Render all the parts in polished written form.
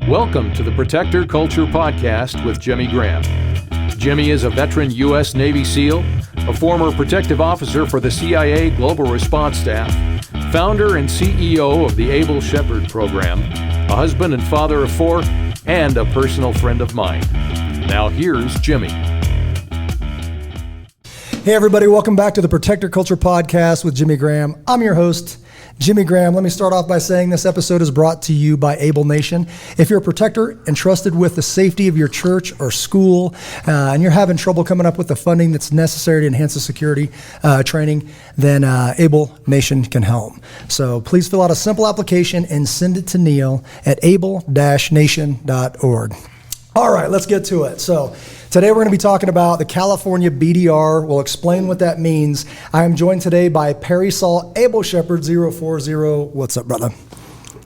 Welcome to the Protector Culture Podcast with Jimmy Graham. Jimmy is a veteran U.S. Navy SEAL, a former protective officer for the CIA Global Response Staff, founder and CEO of the Able Shepherd Program, a husband and father of 4, and a personal friend of mine. Now here's Jimmy. Hey everybody, welcome back to the Protector Culture Podcast with Jimmy Graham. I'm your host, Jimmy Graham. Let me start off by saying this episode is brought to you by Able Nation. If you're a protector entrusted with the safety of your church or school, and you're having trouble coming up with the funding that's necessary to enhance the security training, then Able Nation can help. So please fill out a simple application and send it to Neil at able-nation.org. All right, let's get to it. So today we're going to be talking about the California BDR. We'll explain what that means. I am joined today by Perry Saul, Able Shepherd 040. What's up, brother?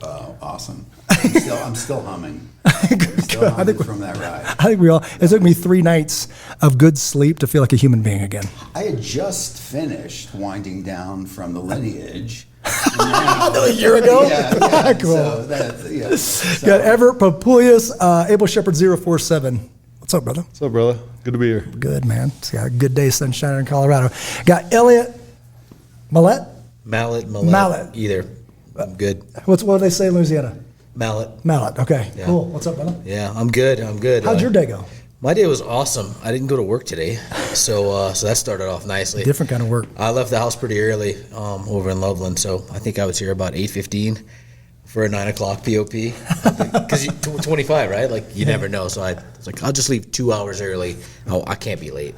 Awesome. I'm still humming. From that ride. I think we all, it took me 3 nights of good sleep to feel like a human being again. I had just finished winding down from the lineage. A year ago? Yeah. Cool. So Got Everett Papulius, Able Shepherd 047. What's up, brother? What's up, brother? Good to be here. Good, man. It's got a good day, sunshine in Colorado. Got Elliot Mallet. Either. I'm good. What do they say in Louisiana? Mallet. Okay. Yeah. Cool. What's up, brother? Yeah, I'm good. How'd your day go? My day was awesome. I didn't go to work today, so that started off nicely. Different kind of work. I left the house pretty early over in Loveland, so I think I was here about 8:15 for a 9 o'clock POP. Because 25, right? Like, you never know. So I was like, I'll just leave 2 hours early. I can't be late.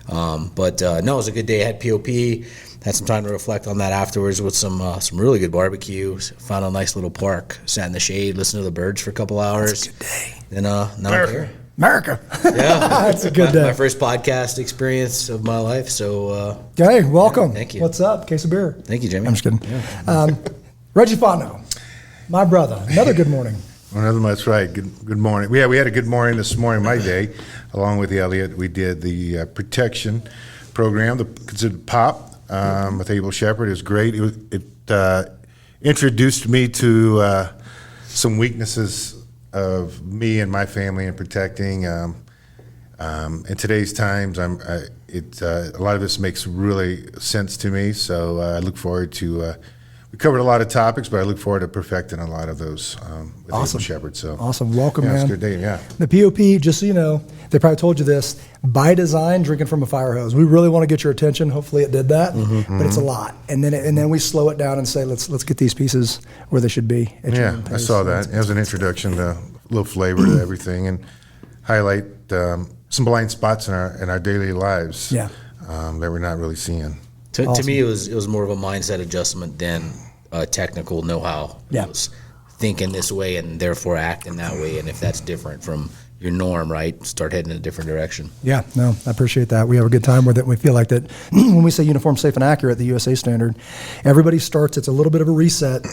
But no, it was a good day. I had POP. Had some time to reflect on that afterwards with some really good barbecue. Found a nice little park. Sat in the shade, listened to the birds for a couple hours. That's a good day. Then now I'm here. America. Yeah. That's a good day. My first podcast experience of my life. So, hey, welcome. Yeah, thank you. What's up? Case of beer. Thank you, Jimmy. I'm just kidding. Yeah. Reggie Fondo, my brother. Another good morning. That's right. Good morning. Yeah, we had a good morning this morning, my day. Along with Elliot, we did the protection program, considered POP with Able Shepherd. It was great. It introduced me to some weaknesses of me and my family in protecting. In today's times, a lot of this makes really sense to me. So I look forward to. We covered a lot of topics, but I look forward to perfecting a lot of those with Awesome. Able Shepherd. So awesome. Welcome, man. man. It's a good day. Yeah. The POP, just so you know, they probably told you this, by design, drinking from a fire hose. We really want to get your attention. Hopefully it did that, but it's a lot. And then we slow it down and say, let's get these pieces where they should be. Yeah, I saw that. It was an introduction to a little flavor to everything and highlight some blind spots in our daily lives that we're not really seeing. To me, it was more of a mindset adjustment than a technical know-how. Yeah. It was thinking this way and therefore acting that way. And if that's different from your norm, right, start heading in a different direction. Yeah, no, I appreciate that. We have a good time with it. We feel like that when we say uniform, safe, and accurate, the USA standard, everybody starts, it's a little bit of a reset.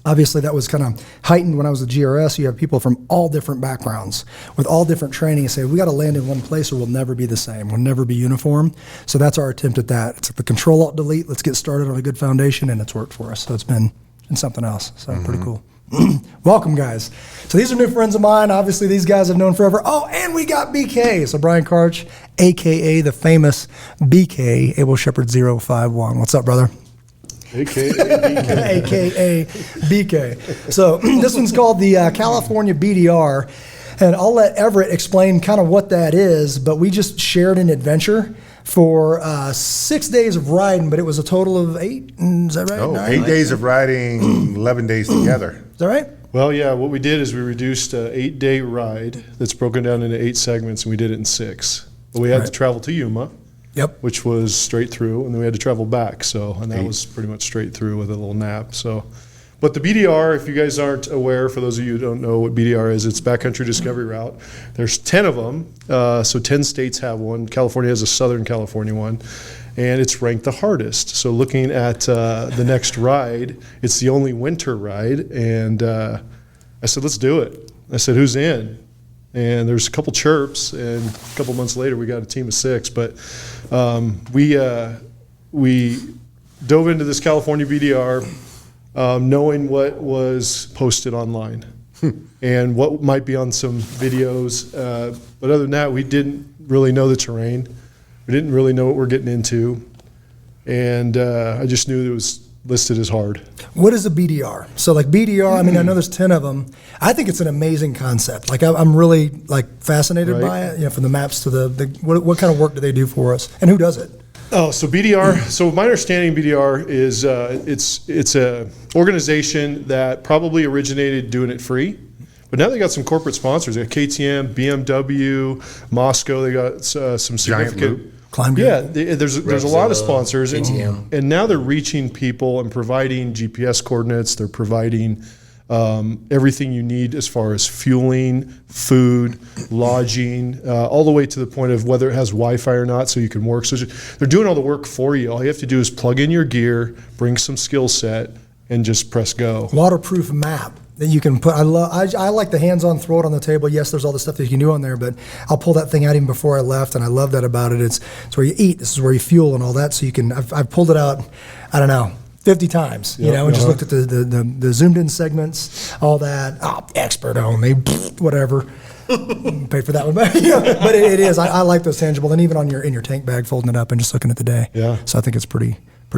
Obviously, that was kind of heightened when I was at GRS. You have people from all different backgrounds with all different training. Say, we got to land in one place or we'll never be the same. We'll never be uniform. So that's our attempt at that. It's the Control-Alt-Delete. Let's get started on a good foundation, and it's worked for us. So it's been something else. So pretty cool. Welcome, guys. So these are new friends of mine. Obviously, these guys I've known forever. Oh, and we got BK. So Brian Karch, a.k.a. the famous BK, Able Shepherd 051. What's up, brother? AKA BK. A.k.a. BK. So this one's called the California BDR. And I'll let Everett explain kind of what that is. But we just shared an adventure for 6 days of riding, but it was a total of 8. Is that right? Oh, 9? 8 days of riding, 11 days together. Is that right? Well, yeah, what we did is we reduced an 8-day ride that's broken down into 8 segments, and we did it in 6. But we had to travel to Yuma, which was straight through, and then we had to travel back. And that was pretty much straight through with a little nap. But the BDR, if you guys aren't aware, for those of you who don't know what BDR is, it's Backcountry Discovery Route. There's 10 of them, so 10 states have one. California has a Southern California one, and it's ranked the hardest. So looking at the next ride, it's the only winter ride, and I said, let's do it. I said, who's in? And there's a couple chirps, and a couple months later, we got a team of 6. But we dove into this California BDR, knowing what was posted online. and what might be on some videos. But other than that, we didn't really know the terrain. We didn't really know what we're getting into. And I just knew it was listed as hard. What is a BDR? So like BDR, I mean, I know there's 10 of them. I think it's an amazing concept. Like I'm really like fascinated by it, from the maps to the what kind of work do they do for us, and who does it? Oh, so BDR. So my understanding, BDR is it's a organization that probably originated doing it free, but now they got some corporate sponsors. They got KTM, BMW, Moscow. They got some significant. Yeah, there's a lot of sponsors, and now they're reaching people and providing GPS coordinates. They're providing everything you need as far as fueling, food, lodging, all the way to the point of whether it has Wi-Fi or not, so you can work. So they're doing all the work for you. All you have to do is plug in your gear, bring some skill set, and just press go. Waterproof map that you can put. I like the hands-on, throw it on the table. Yes, there's all the stuff that you can do on there, but I'll pull that thing out even before I left, and I love that about it. It's where you eat. This is where you fuel and all that. So you can. I've pulled it out. I don't know, 50 times. And just looked at the zoomed in segments, all that. Expert only, whatever. Pay for that one, but it is. I like those tangible, and even in your tank bag, folding it up and just looking at the day. Yeah. So I think it's pretty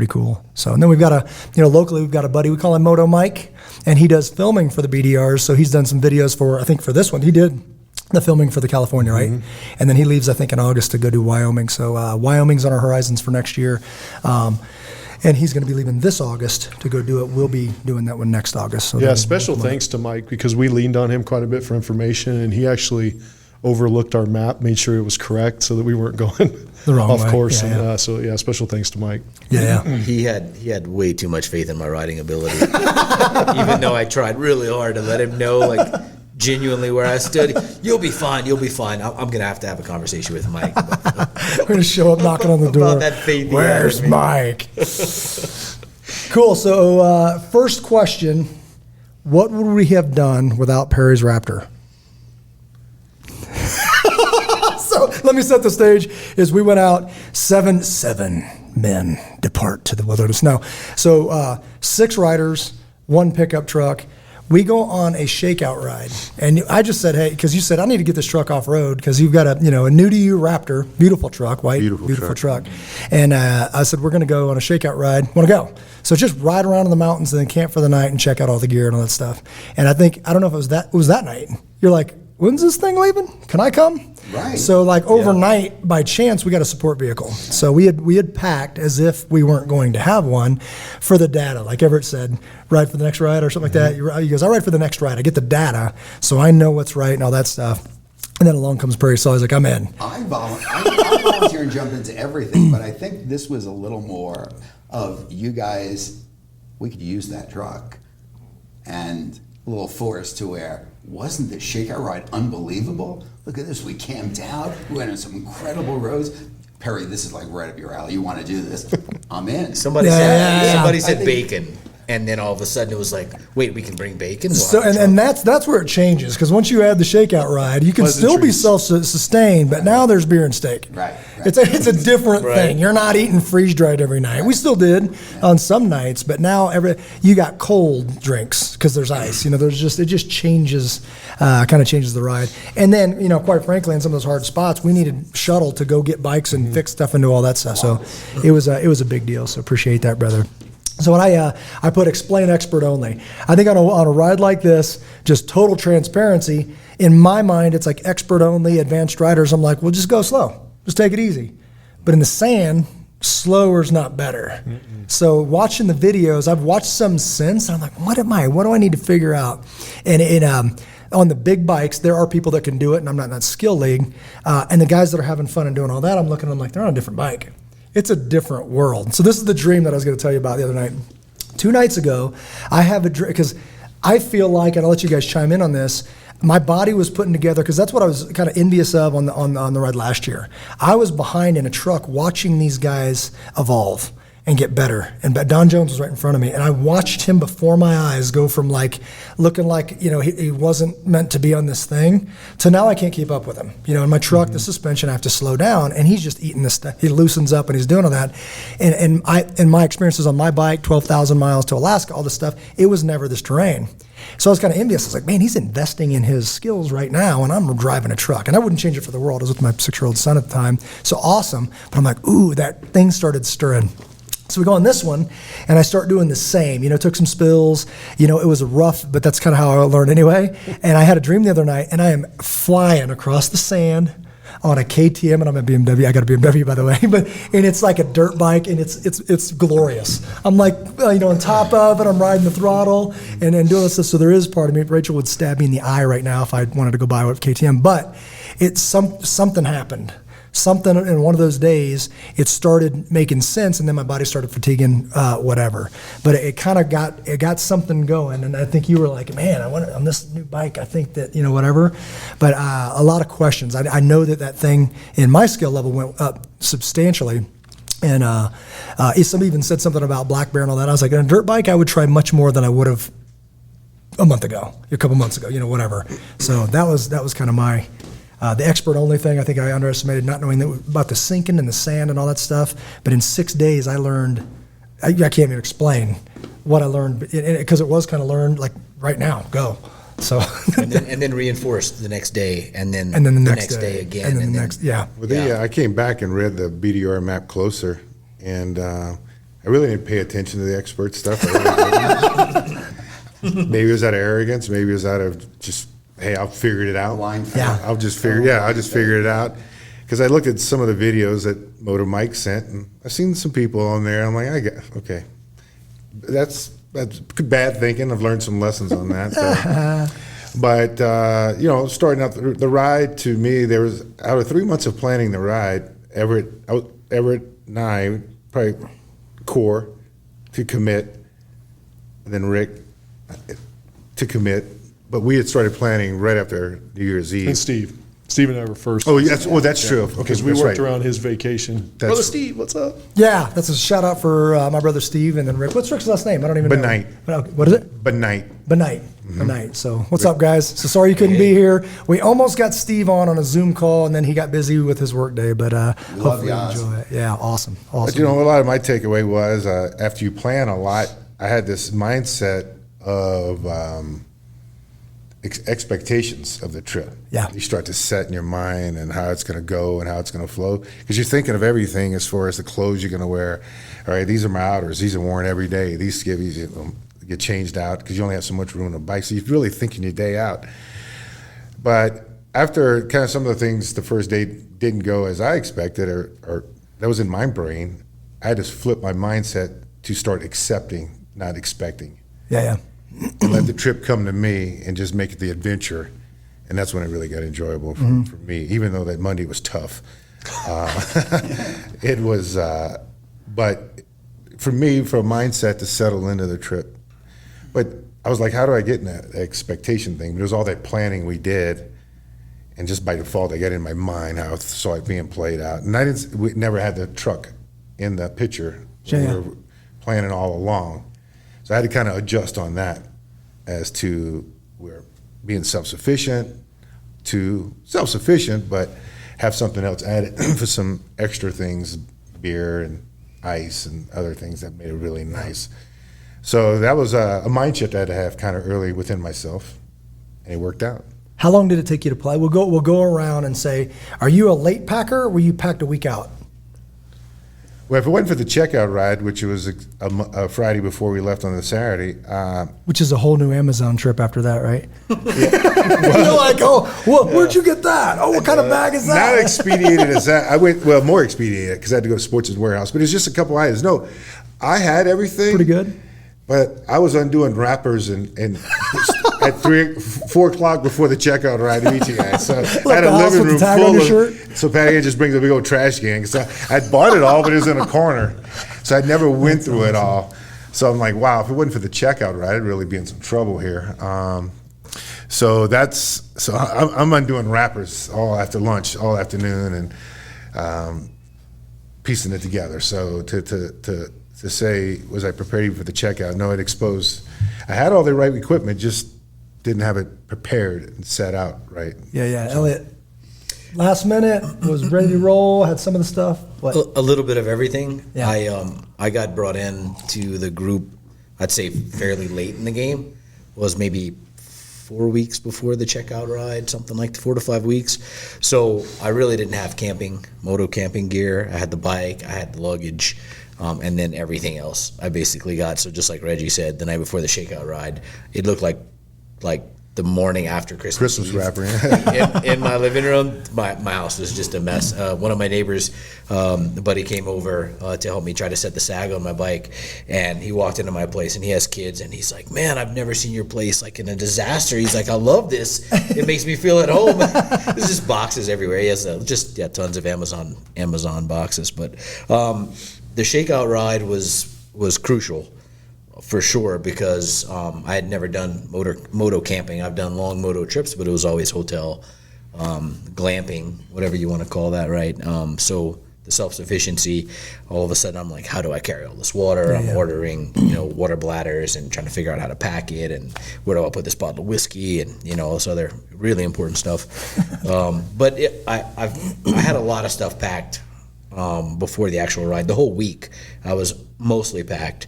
cool. So, and then we've got locally we've got a buddy, we call him Moto Mike, and he does filming for the BDRs. So he's done some videos for this one. He did the filming for the California, right? And then he leaves, I think, in August to go do Wyoming. So Wyoming's on our horizons for next year. And he's going to be leaving this August to go do it. We'll be doing that one next August. So special thanks to Mike, because we leaned on him quite a bit for information, and he actually overlooked our map, made sure it was correct so that we weren't going the wrong off way. course. Special thanks to Mike. Yeah. He had way too much faith in my riding ability. Even though I tried really hard to let him know, like, genuinely where I stood. You'll be fine. I'm going to have a conversation with Mike. We're going to show up knocking on the door. About that faith. Where's Mike? Cool. So first question, what would we have done without Perry's Raptor? So let me set the stage. Is we went out, seven men depart to the wilderness. No. So 6 riders, 1 pickup truck. We go on a shakeout ride, and I just said, hey, because you said I need to get this truck off road because you've got a new to you Raptor, beautiful truck, white, beautiful truck. And I said we're going to go on a shakeout ride. Want to go? So just ride around in the mountains and then camp for the night and check out all the gear and all that stuff. And I don't know if it was that night. You're like, when's this thing leaving? Can I come? Right. So like overnight, by chance, we got a support vehicle. So we had packed as if we weren't going to have one for the data. Like Everett said, ride for the next ride or something like that. He goes, I ride for the next ride. I get the data, so I know what's right and all that stuff. And then along comes Perry, so I was like, I'm in. I volunteer and jump into everything, but I think this was a little more of you guys, we could use that truck, and a little force to where, wasn't the shakeout ride unbelievable? Look at this, we camped out, we went on some incredible roads. Perry, this is like right up your alley, you want to do this? I'm in. Somebody said bacon. And then all of a sudden it was like, wait, we can bring bacon? So, and that's where it changes, because once you add the shakeout ride, you can still be self-sustained, but now there's beer and steak. Right. It's a different thing. You're not eating freeze-dried every night. We still did on some nights, but now you got cold drinks because there's ice. It just changes, kind of changes the ride. And then, quite frankly, in some of those hard spots, we needed shuttle to go get bikes and fix stuff into all that stuff. So it was a big deal. So appreciate that, brother. So when I put explain expert only, I think on a ride like this, just total transparency, in my mind, it's like expert only, advanced riders. I'm like, well, just go slow. Just take it easy. But in the sand, slower is not better. So watching the videos, I've watched some since, and I'm like, what do I need to figure out? And on the big bikes, there are people that can do it, and I'm not in that skill league. And the guys that are having fun and doing all that, I'm looking at them like, they're on a different bike. It's a different world. So this is the dream that I was going to tell you about the other night. 2 nights ago, I have a dream, because I feel like, and I'll let you guys chime in on this, my body was putting together, because that's what I was kind of envious of on the ride last year. I was behind in a truck watching these guys evolve and get better. And Don Jones was right in front of me, and I watched him before my eyes go from looking like he wasn't meant to be on this thing to now I can't keep up with him. In my truck, the suspension, I have to slow down, and he's just eating this stuff. He loosens up and he's doing all that. And my experiences on my bike, 12,000 miles to Alaska, all this stuff, it was never this terrain. So I was kind of envious. I was like, man, he's investing in his skills right now, and I'm driving a truck. And I wouldn't change it for the world. I was with my 6-year-old son at the time. So awesome. But I'm like, ooh, that thing started stirring. So we go on this one, and I start doing the same. Took some spills. It was rough, but that's kind of how I learned anyway. And I had a dream the other night, and I am flying across the sand on a KTM, and I'm a BMW. I got a BMW, by the way, and it's like a dirt bike, and it's glorious. I'm like, on top of it, I'm riding the throttle and doing this. So there is part of me. Rachel would stab me in the eye right now if I wanted to go buy a KTM, but something happened. Something in one of those days, it started making sense, and then my body started fatiguing, whatever. But it kind of got something going, and I think you were like, man, I want on this new bike. I think that whatever. But a lot of questions. I know that thing in my skill level went up substantially. And somebody even said something about black bear and all that. I was like, on a dirt bike, I would try much more than I would have a couple months ago, whatever. So that was kind of my. The expert only thing, I think I underestimated not knowing about the sinking and the sand and all that stuff. But in 6 days, I learned, I can't even explain what I learned because it was kind of learned like right now, go. So and then reinforced the next day, and then the next day again, and then the next, yeah. Well, I came back and read the BDR map closer, and I really didn't pay attention to the expert stuff. I really didn't. Maybe it was out of arrogance. Maybe it was out of just, hey, I'll figure it out. I'll just figure it out. Because I looked at some of the videos that Moto Mike sent, and I've seen some people on there. I'm like, okay, that's bad thinking. I've learned some lessons on that. But starting out the ride, to me, there was, out of 3 months of planning the ride, Everett and I, probably core to commit, and then Rick to commit. But we had started planning right after New Year's Eve. And Steve and I were first. Oh, yes. Well, that's true. Okay, because we worked around his vacation. Brother Steve, what's up? Yeah, that's a shout out for my brother Steve and then Rick. What's Rick's last name? I don't even know. Benight. What is it? Benight. Benight. So what's up, guys? So sorry you couldn't be here. We almost got Steve on a Zoom call, and then he got busy with his work day. But hopefully you enjoy it. Yeah, awesome. But a lot of my takeaway was after you plan a lot, I had this mindset of expectations of the trip. Yeah. You start to set in your mind and how it's going to go and how it's going to flow, because you're thinking of everything as far as the clothes you're going to wear. All right, these are my outers. These are worn every day. These skivvies get changed out because you only have so much room on a bike. So you're really thinking your day out. But after kind of some of the things the first day didn't go as I expected, or that was in my brain, I had to flip my mindset to start accepting, not expecting. Yeah. And let the trip come to me and just make it the adventure. And that's when it really got enjoyable for me, even though that Monday was tough. It was, but for me, for a mindset to settle into the trip. But I was like, how do I get in that expectation thing? But it was all that planning we did. And just by default, I got in my mind how I saw it being played out. And we never had the truck in the picture. We were planning all along. So I had to kind of adjust on that as to we're being self-sufficient, but have something else added for some extra things, beer and ice and other things that made it really nice. So that was a mind shift I had to have kind of early within myself, and it worked out. How long did it take you to play? We'll go around and say, are you a late packer or were you packed a week out? Well, if it wasn't for the checkout ride, which was a Friday before we left on the Saturday. Which is a whole new Amazon trip after that, right? You're like, where'd you get that? Oh, what kind of bag is that? Not expedited as that. I went, more expedited because I had to go to Sports' warehouse. But it's just a couple items. No, I had everything. Pretty good. But I was undoing wrappers and at 4 o'clock before the checkout ride to meet you guys. So I had a living room full of. So Patty just brings a big old trash can. So I'd bought it all, but it was in a corner. So I never went through it all. So I'm like, wow, if it wasn't for the checkout ride, I'd really be in some trouble here. So I'm undoing wrappers all after lunch, all afternoon, and piecing it together. So to say, was I prepared for the checkout? No, it exposed. I had all the right equipment, just didn't have it prepared and set out right. Yeah. Elliot, last minute, was ready to roll, had some of the stuff. What? A little bit of everything. Yeah. I got brought in to the group, I'd say fairly late in the game, was maybe 4 weeks before the checkout ride, something like 4 to 5 weeks. So I really didn't have moto camping gear. I had the bike, I had the luggage, and then everything else I basically got. So just like Reggie said, the night before the shakeout ride, it looked like the morning after Christmas Eve. wrapper. in my living room, my house was just a mess. One of my neighbors, a buddy, came over to help me try to set the sag on my bike, and he walked into my place, and he has kids, and he's like, "Man, I've never seen your place like in a disaster." He's like, "I love this. It makes me feel at home." There's just boxes everywhere. He has tons of Amazon boxes, but the shakeout ride was crucial. For sure, because I had never done moto camping. I've done long moto trips, but it was always hotel, glamping, whatever you want to call that, right? So the self-sufficiency, all of a sudden I'm like, how do I carry all this water? I'm ordering, water bladders and trying to figure out how to pack it, and where do I put this bottle of whiskey, and all this other really important stuff. But I had a lot of stuff packed before the actual ride. The whole week I was mostly packed.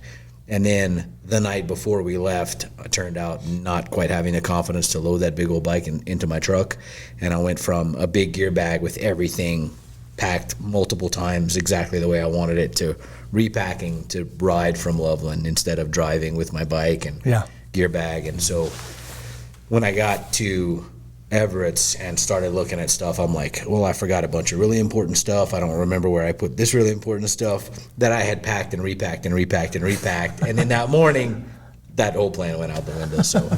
And then the night before we left, I turned out not quite having the confidence to load that big old bike into my truck. And I went from a big gear bag with everything packed multiple times exactly the way I wanted it to repacking to ride from Loveland instead of driving with my bike and gear bag. And so when I got to Everett's and started looking at stuff, I'm like, well, I forgot a bunch of really important stuff. I don't remember where I put this really important stuff that I had packed and repacked and repacked and repacked. And then that morning, that whole plan went out the window. So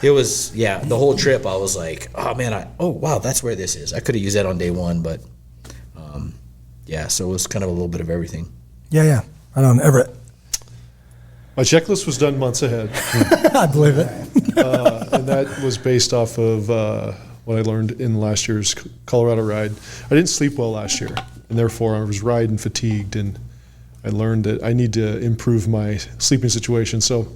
it was, the whole trip I was like, oh man, wow, that's where this is. I could have used that on day one, but so it was kind of a little bit of everything. Yeah. I don't know, Everett. My checklist was done months ahead. I believe it. And that was based off of what I learned in last year's Colorado ride. I didn't sleep well last year, and therefore I was riding fatigued, and I learned that I need to improve my sleeping situation. So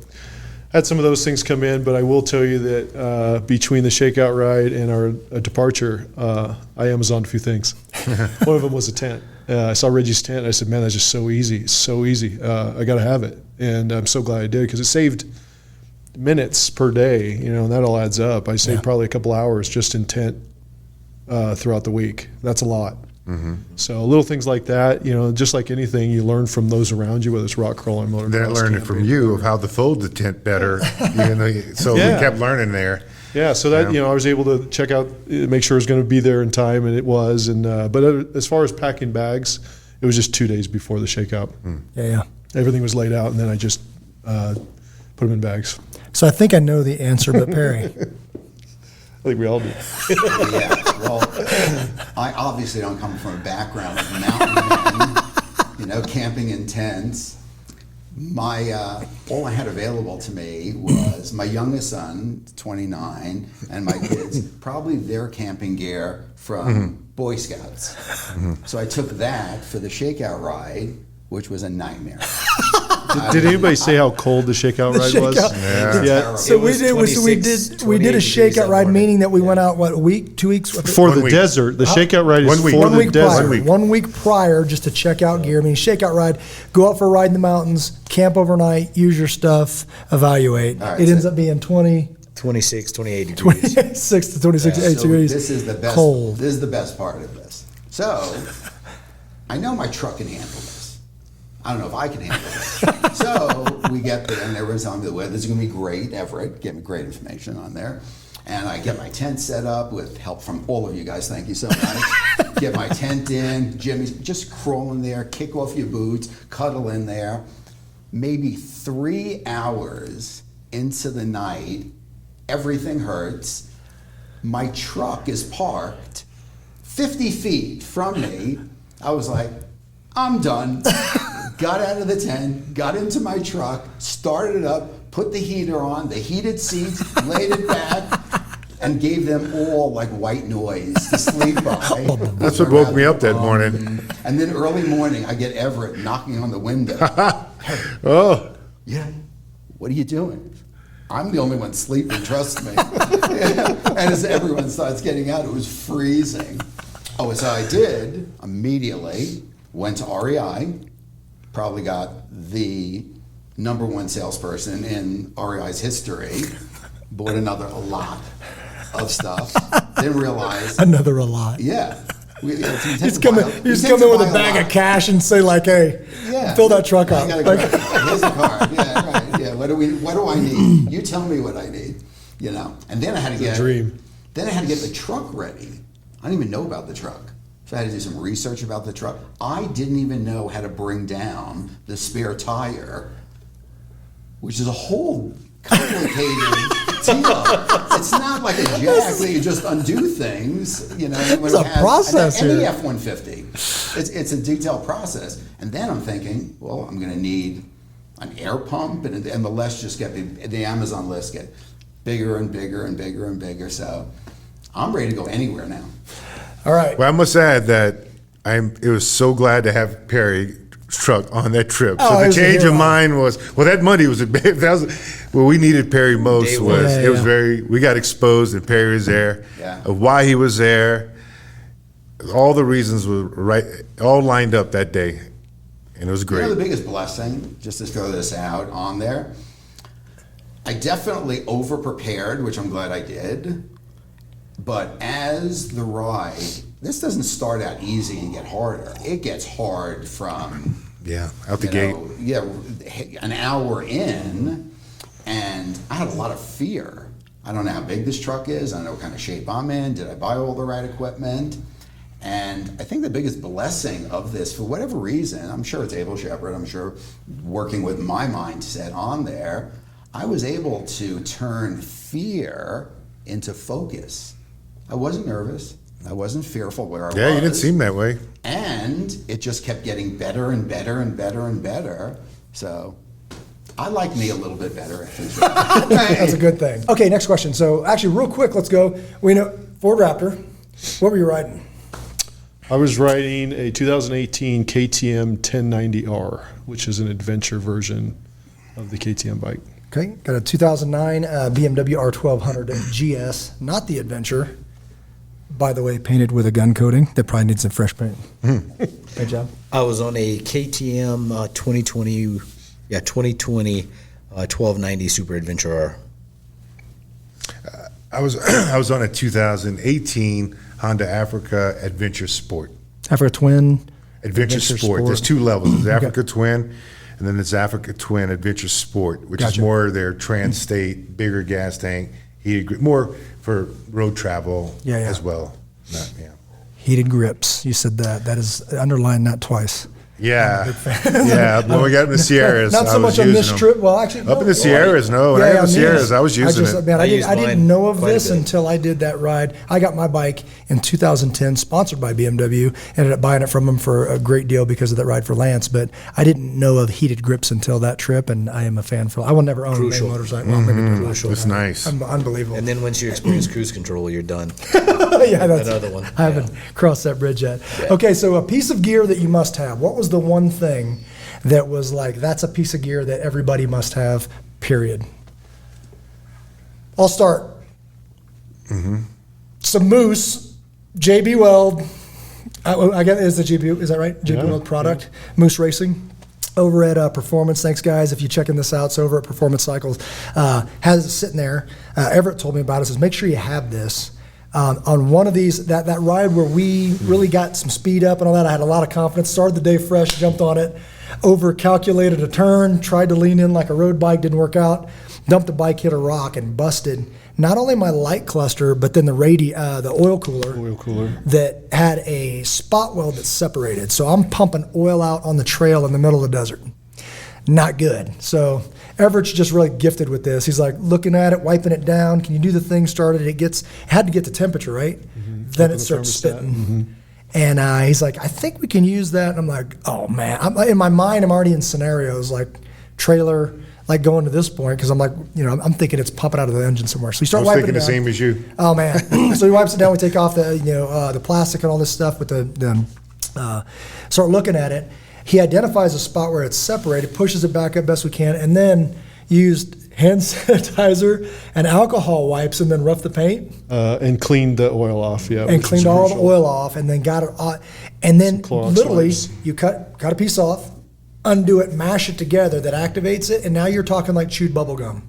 I had some of those things come in, but I will tell you that between the shakeout ride and our departure, I Amazoned a few things. One of them was a tent. I saw Reggie's tent, and I said, man, that's just so easy. It's so easy. I got to have it. And I'm so glad I did, because it saved minutes per day, and that all adds up. I saved probably a couple hours just in tent throughout the week. That's a lot. Mm-hmm. So little things like that, just like anything, you learn from those around you, whether it's rock crawling, motocross. Then I learned it from you of how to fold the tent better. We kept learning there. Yeah, so that I was able to check out, make sure it was going to be there in time, and it was. And but as far as packing bags, it was just 2 days before the shakeout. Yeah. Everything was laid out, and then I just put them in bags. So I think I know the answer, but Perry. I think we all do. Well, I obviously don't come from a background of mountain men, camping in tents. All I had available to me was my youngest son, 29, and my kids, probably their camping gear from Boy Scouts. So I took that for the shakeout ride, which was a nightmare. Did anybody say how cold the shakeout ride was? Yeah. So we did a shakeout ride, meaning that we went out a week, 2 weeks for the desert. The shakeout ride is for the desert. 1 week prior, just to check out gear. I mean, shakeout ride, go out for a ride in the mountains, camp overnight, use your stuff, evaluate. Right, it ends up being 26, 28 degrees. 26 to 26 degrees. This is the best. Cold. This is the best part of this. So I know my truck can handle this. I don't know if I can handle it. So we get there, and everyone's telling me the weather's going to be great. Everett gave me great information on there. And I get my tent set up with help from all of you guys. Thank you so much. Get my tent in. Jimmy's just crawling there. Kick off your boots. Cuddle in there. Maybe 3 hours into the night, everything hurts. My truck is parked 50 feet from me. I was like, I'm done. Got out of the tent, got into my truck, started it up, put the heater on, the heated seats, laid it back, and gave them all like white noise to sleep by. That's what woke me up that morning. And then early morning, I get Everett knocking on the window. Oh. Yeah, what are you doing? I'm the only one sleeping, trust me. And as everyone starts getting out, it was freezing. Oh, so I did immediately, went to REI, probably got the #1 salesperson in REI's history, bought a lot of stuff. Didn't realize. Another a lot. Yeah. He's come in with a bag of cash and say like, "Hey, fill that truck up." Here's the car. Yeah, right. Yeah. What do I need? You tell me what I need. You know. And then I had to get Then I had to get the truck ready. I didn't even know about the truck, so I had to do some research about the truck. I didn't even know how to bring down the spare tire, which is a whole complicated deal. It's not like a jack that you just undo things, you know. It's a process here. And the F-150, it's a detailed process. And then I'm thinking, well, I'm going to need an air pump, and the lists just get the Amazon list get bigger and bigger and bigger and bigger. So I'm ready to go anywhere now. All right. Well, I must add that it was so glad to have Perry's truck on that trip. Oh, so the change of mind was, that money was a big, we needed Perry most we got exposed and Perry was there, of why he was there. All the reasons were right, all lined up that day. And it was great. You know, the biggest blessing, just to throw this out on there, I definitely over-prepared, which I'm glad I did. But as the ride, this doesn't start out easy and get harder. It gets hard from out the gate. An hour in, and I had a lot of fear. I don't know how big this truck is. I don't know what kind of shape I'm in. Did I buy all the right equipment? And I think the biggest blessing of this, for whatever reason, I'm sure it's Able Shepherd, I'm sure working with my mindset on there, I was able to turn fear into focus. I wasn't nervous. I wasn't fearful where I was. Yeah, you didn't seem that way. And it just kept getting better and better and better and better. So I like me a little bit better. That's a good thing. Okay, next question. So actually, real quick, let's go. We know Ford Raptor. What were you riding? I was riding a 2018 KTM 1090R, which is an adventure version of the KTM bike. Okay, got a 2009 BMW R1200 GS, not the Adventure. By the way, painted with a gun coating that probably needs some fresh paint. Great job. I was on a KTM 2020 1290 Super Adventure R. I was on a 2018 Honda Africa Adventure Sport. Africa Twin. Adventure Sport. There's two levels. There's Africa Twin, and then there's Africa Twin Adventure Sport, which is more their trans-state, bigger gas tank, more for road travel as well. Heated grips. You said that. That is, underline that twice. Yeah, when we got in the Sierras, not so much on this trip. Well, actually, up in the Sierras, when I got in the Sierras, I was using it. Man, I didn't know of this until I did that ride. I got my bike in 2010, sponsored by BMW. Ended up buying it from them for a great deal because of that ride for Lance. But I didn't know of heated grips until that trip, and I am a fan for. I will never own a motorcycle. It's nice, unbelievable. And then once you experience cruise control, you're done. That's another one. I haven't crossed that bridge yet. Yeah. Okay, so a piece of gear that you must have. What was the one thing that was like, that's a piece of gear that everybody must have, period? I'll start. Some Moose, JB Weld, I guess is the JB, is that right? JB Weld product, Moose Racing. Over at Performance, thanks guys. If you're checking this out, it's over at Performance Cycles. Has it sitting there. Everett told me about it. Says make sure you have this. On one of these, that ride where we really got some speed up and all that, I had a lot of confidence. Started the day fresh, jumped on it, over-calculated a turn, tried to lean in like a road bike, didn't work out. Dumped the bike, hit a rock, and busted not only my light cluster, but then the oil cooler that had a spot weld that separated. So I'm pumping oil out on the trail in the middle of the desert. Not good. So Everett's just really gifted with this. He's like looking at it, wiping it down. Can you do the thing? Started. It had to get the temperature right. Then it starts spitting. And he's like, I think we can use that. And I'm like, oh man. In my mind, I'm already in scenarios like trailer, like going to this point because I'm like, I'm thinking it's pumping out of the engine somewhere. So we start wiping it down. I was thinking the same as you. Oh man. So he wipes it down. We take off the plastic and all this stuff with start looking at it. He identifies a spot where it's separated, pushes it back up best we can, and then used hand sanitizer and alcohol wipes and then roughed the paint. And cleaned the oil off, And cleaned all the oil off and then got it on. And then literally you cut a piece off, undo it, mash it together, that activates it, and now you're talking like chewed bubble gum.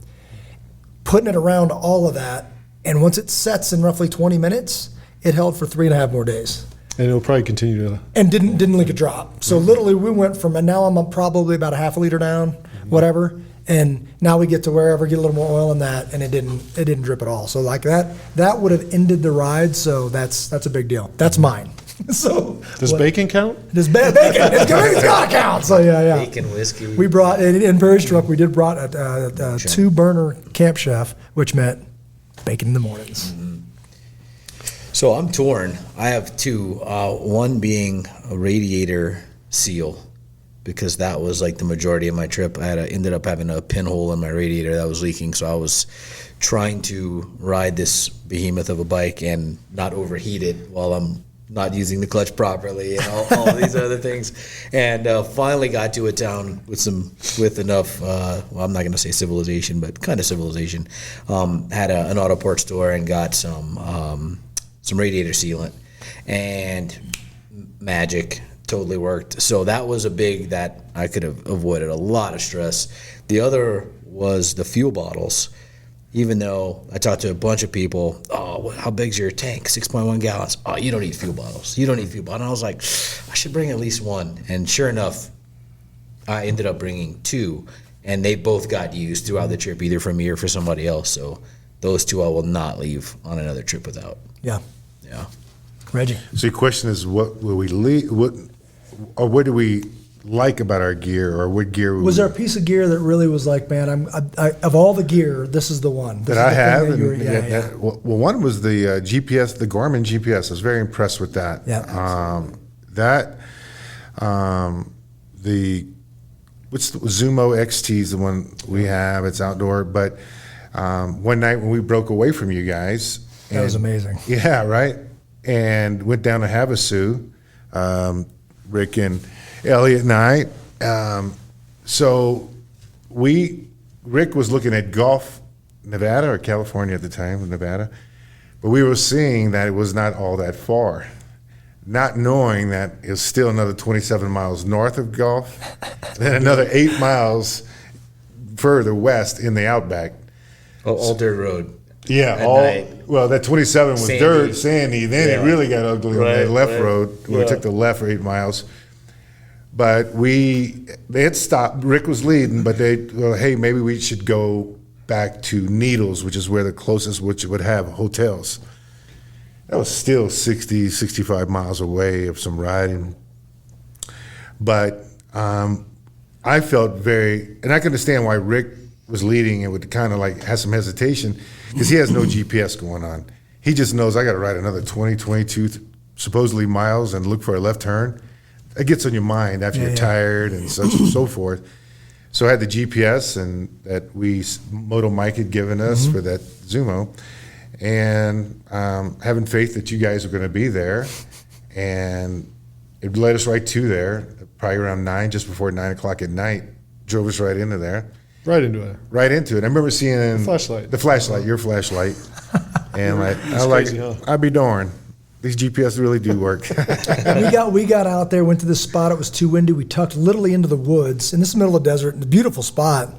putting it around all of that. And once it sets in roughly 20 minutes, it held for 3.5 more days. And it'll probably continue to. And didn't leak a drop. So literally we went from, and now I'm up probably about a half a liter down, whatever. And now we get to wherever, get a little more oil in that, and it didn't drip at all. So like that would have ended the ride. So that's a big deal. That's mine. So Does bacon count? Does bacon? It's gotta count. So yeah. Bacon, whiskey. We brought in Perry's truck. We brought a 2-burner Camp Chef, which meant bacon in the mornings. So I'm torn. I have two. One being a radiator seal, because that was like the majority of my trip. I ended up having a pinhole in my radiator that was leaking, so I was trying to ride this behemoth of a bike and not overheat it while I'm not using the clutch properly and all these other things. And finally got to a town with enough, well, I'm not going to say civilization, but kind of civilization. Had an auto parts store and got some radiator sealant, and magic, totally worked. So that was a big, that I could have avoided a lot of stress. The other was the fuel bottles. Even though I talked to a bunch of people, how big's your tank? 6.1 gallons. Oh, you don't need fuel bottles. You don't need fuel bottles. And I was like, I should bring at least one. And sure enough, I ended up bringing 2, and they both got used throughout the trip, either for me or for somebody else. So those 2 I will not leave on another trip without. Yeah. Yeah. Reggie. So the question is, what will we leave? What do we like about our gear, or what gear Was there a piece of gear that really was like, man, I of all the gear, this is the one that I have? Well, one was the GPS, the Garmin GPS. I was very impressed with that. Yeah. What's the Zumo XT is the one we have. It's outdoor, but one night when we broke away from you guys, that was amazing. Yeah, right. And went down to Havasu, Rick and Elliot and I. So Rick was looking at Gulf, Nevada, or California at the time, Nevada. But we were seeing that it was not all that far, not knowing that it was still another 27 miles north of Gulf, then another 8 miles further west in the outback. All dirt road. Yeah, well, that 27 was sandy. Dirt, sandy. Then it really got ugly on the left road. Yeah. We took the left for 8 miles. But they had stopped. Rick was leading, but hey, maybe we should go back to Needles, which is where the closest, which would have hotels. That was still 60, 65 miles away of some riding. But I felt and I can understand why Rick was leading and would kind of like have some hesitation, because he has no GPS going on. He just knows I got to ride another 20, 22 supposedly miles and look for a left turn. It gets on your mind after you're tired and such and so forth. So I had the GPS and that Moto Mike had given us for that Zumo, and having faith that you guys were going to be there, and it led us right to there, probably around just before 9 o'clock at night. Drove us right into there. Right into it. Right into it. I remember seeing the flashlight, your flashlight, and crazy, huh? I'd be darned. These GPS really do work. we got out there, went to this spot. It was too windy. We tucked literally into the woods in this middle of the desert, a beautiful spot.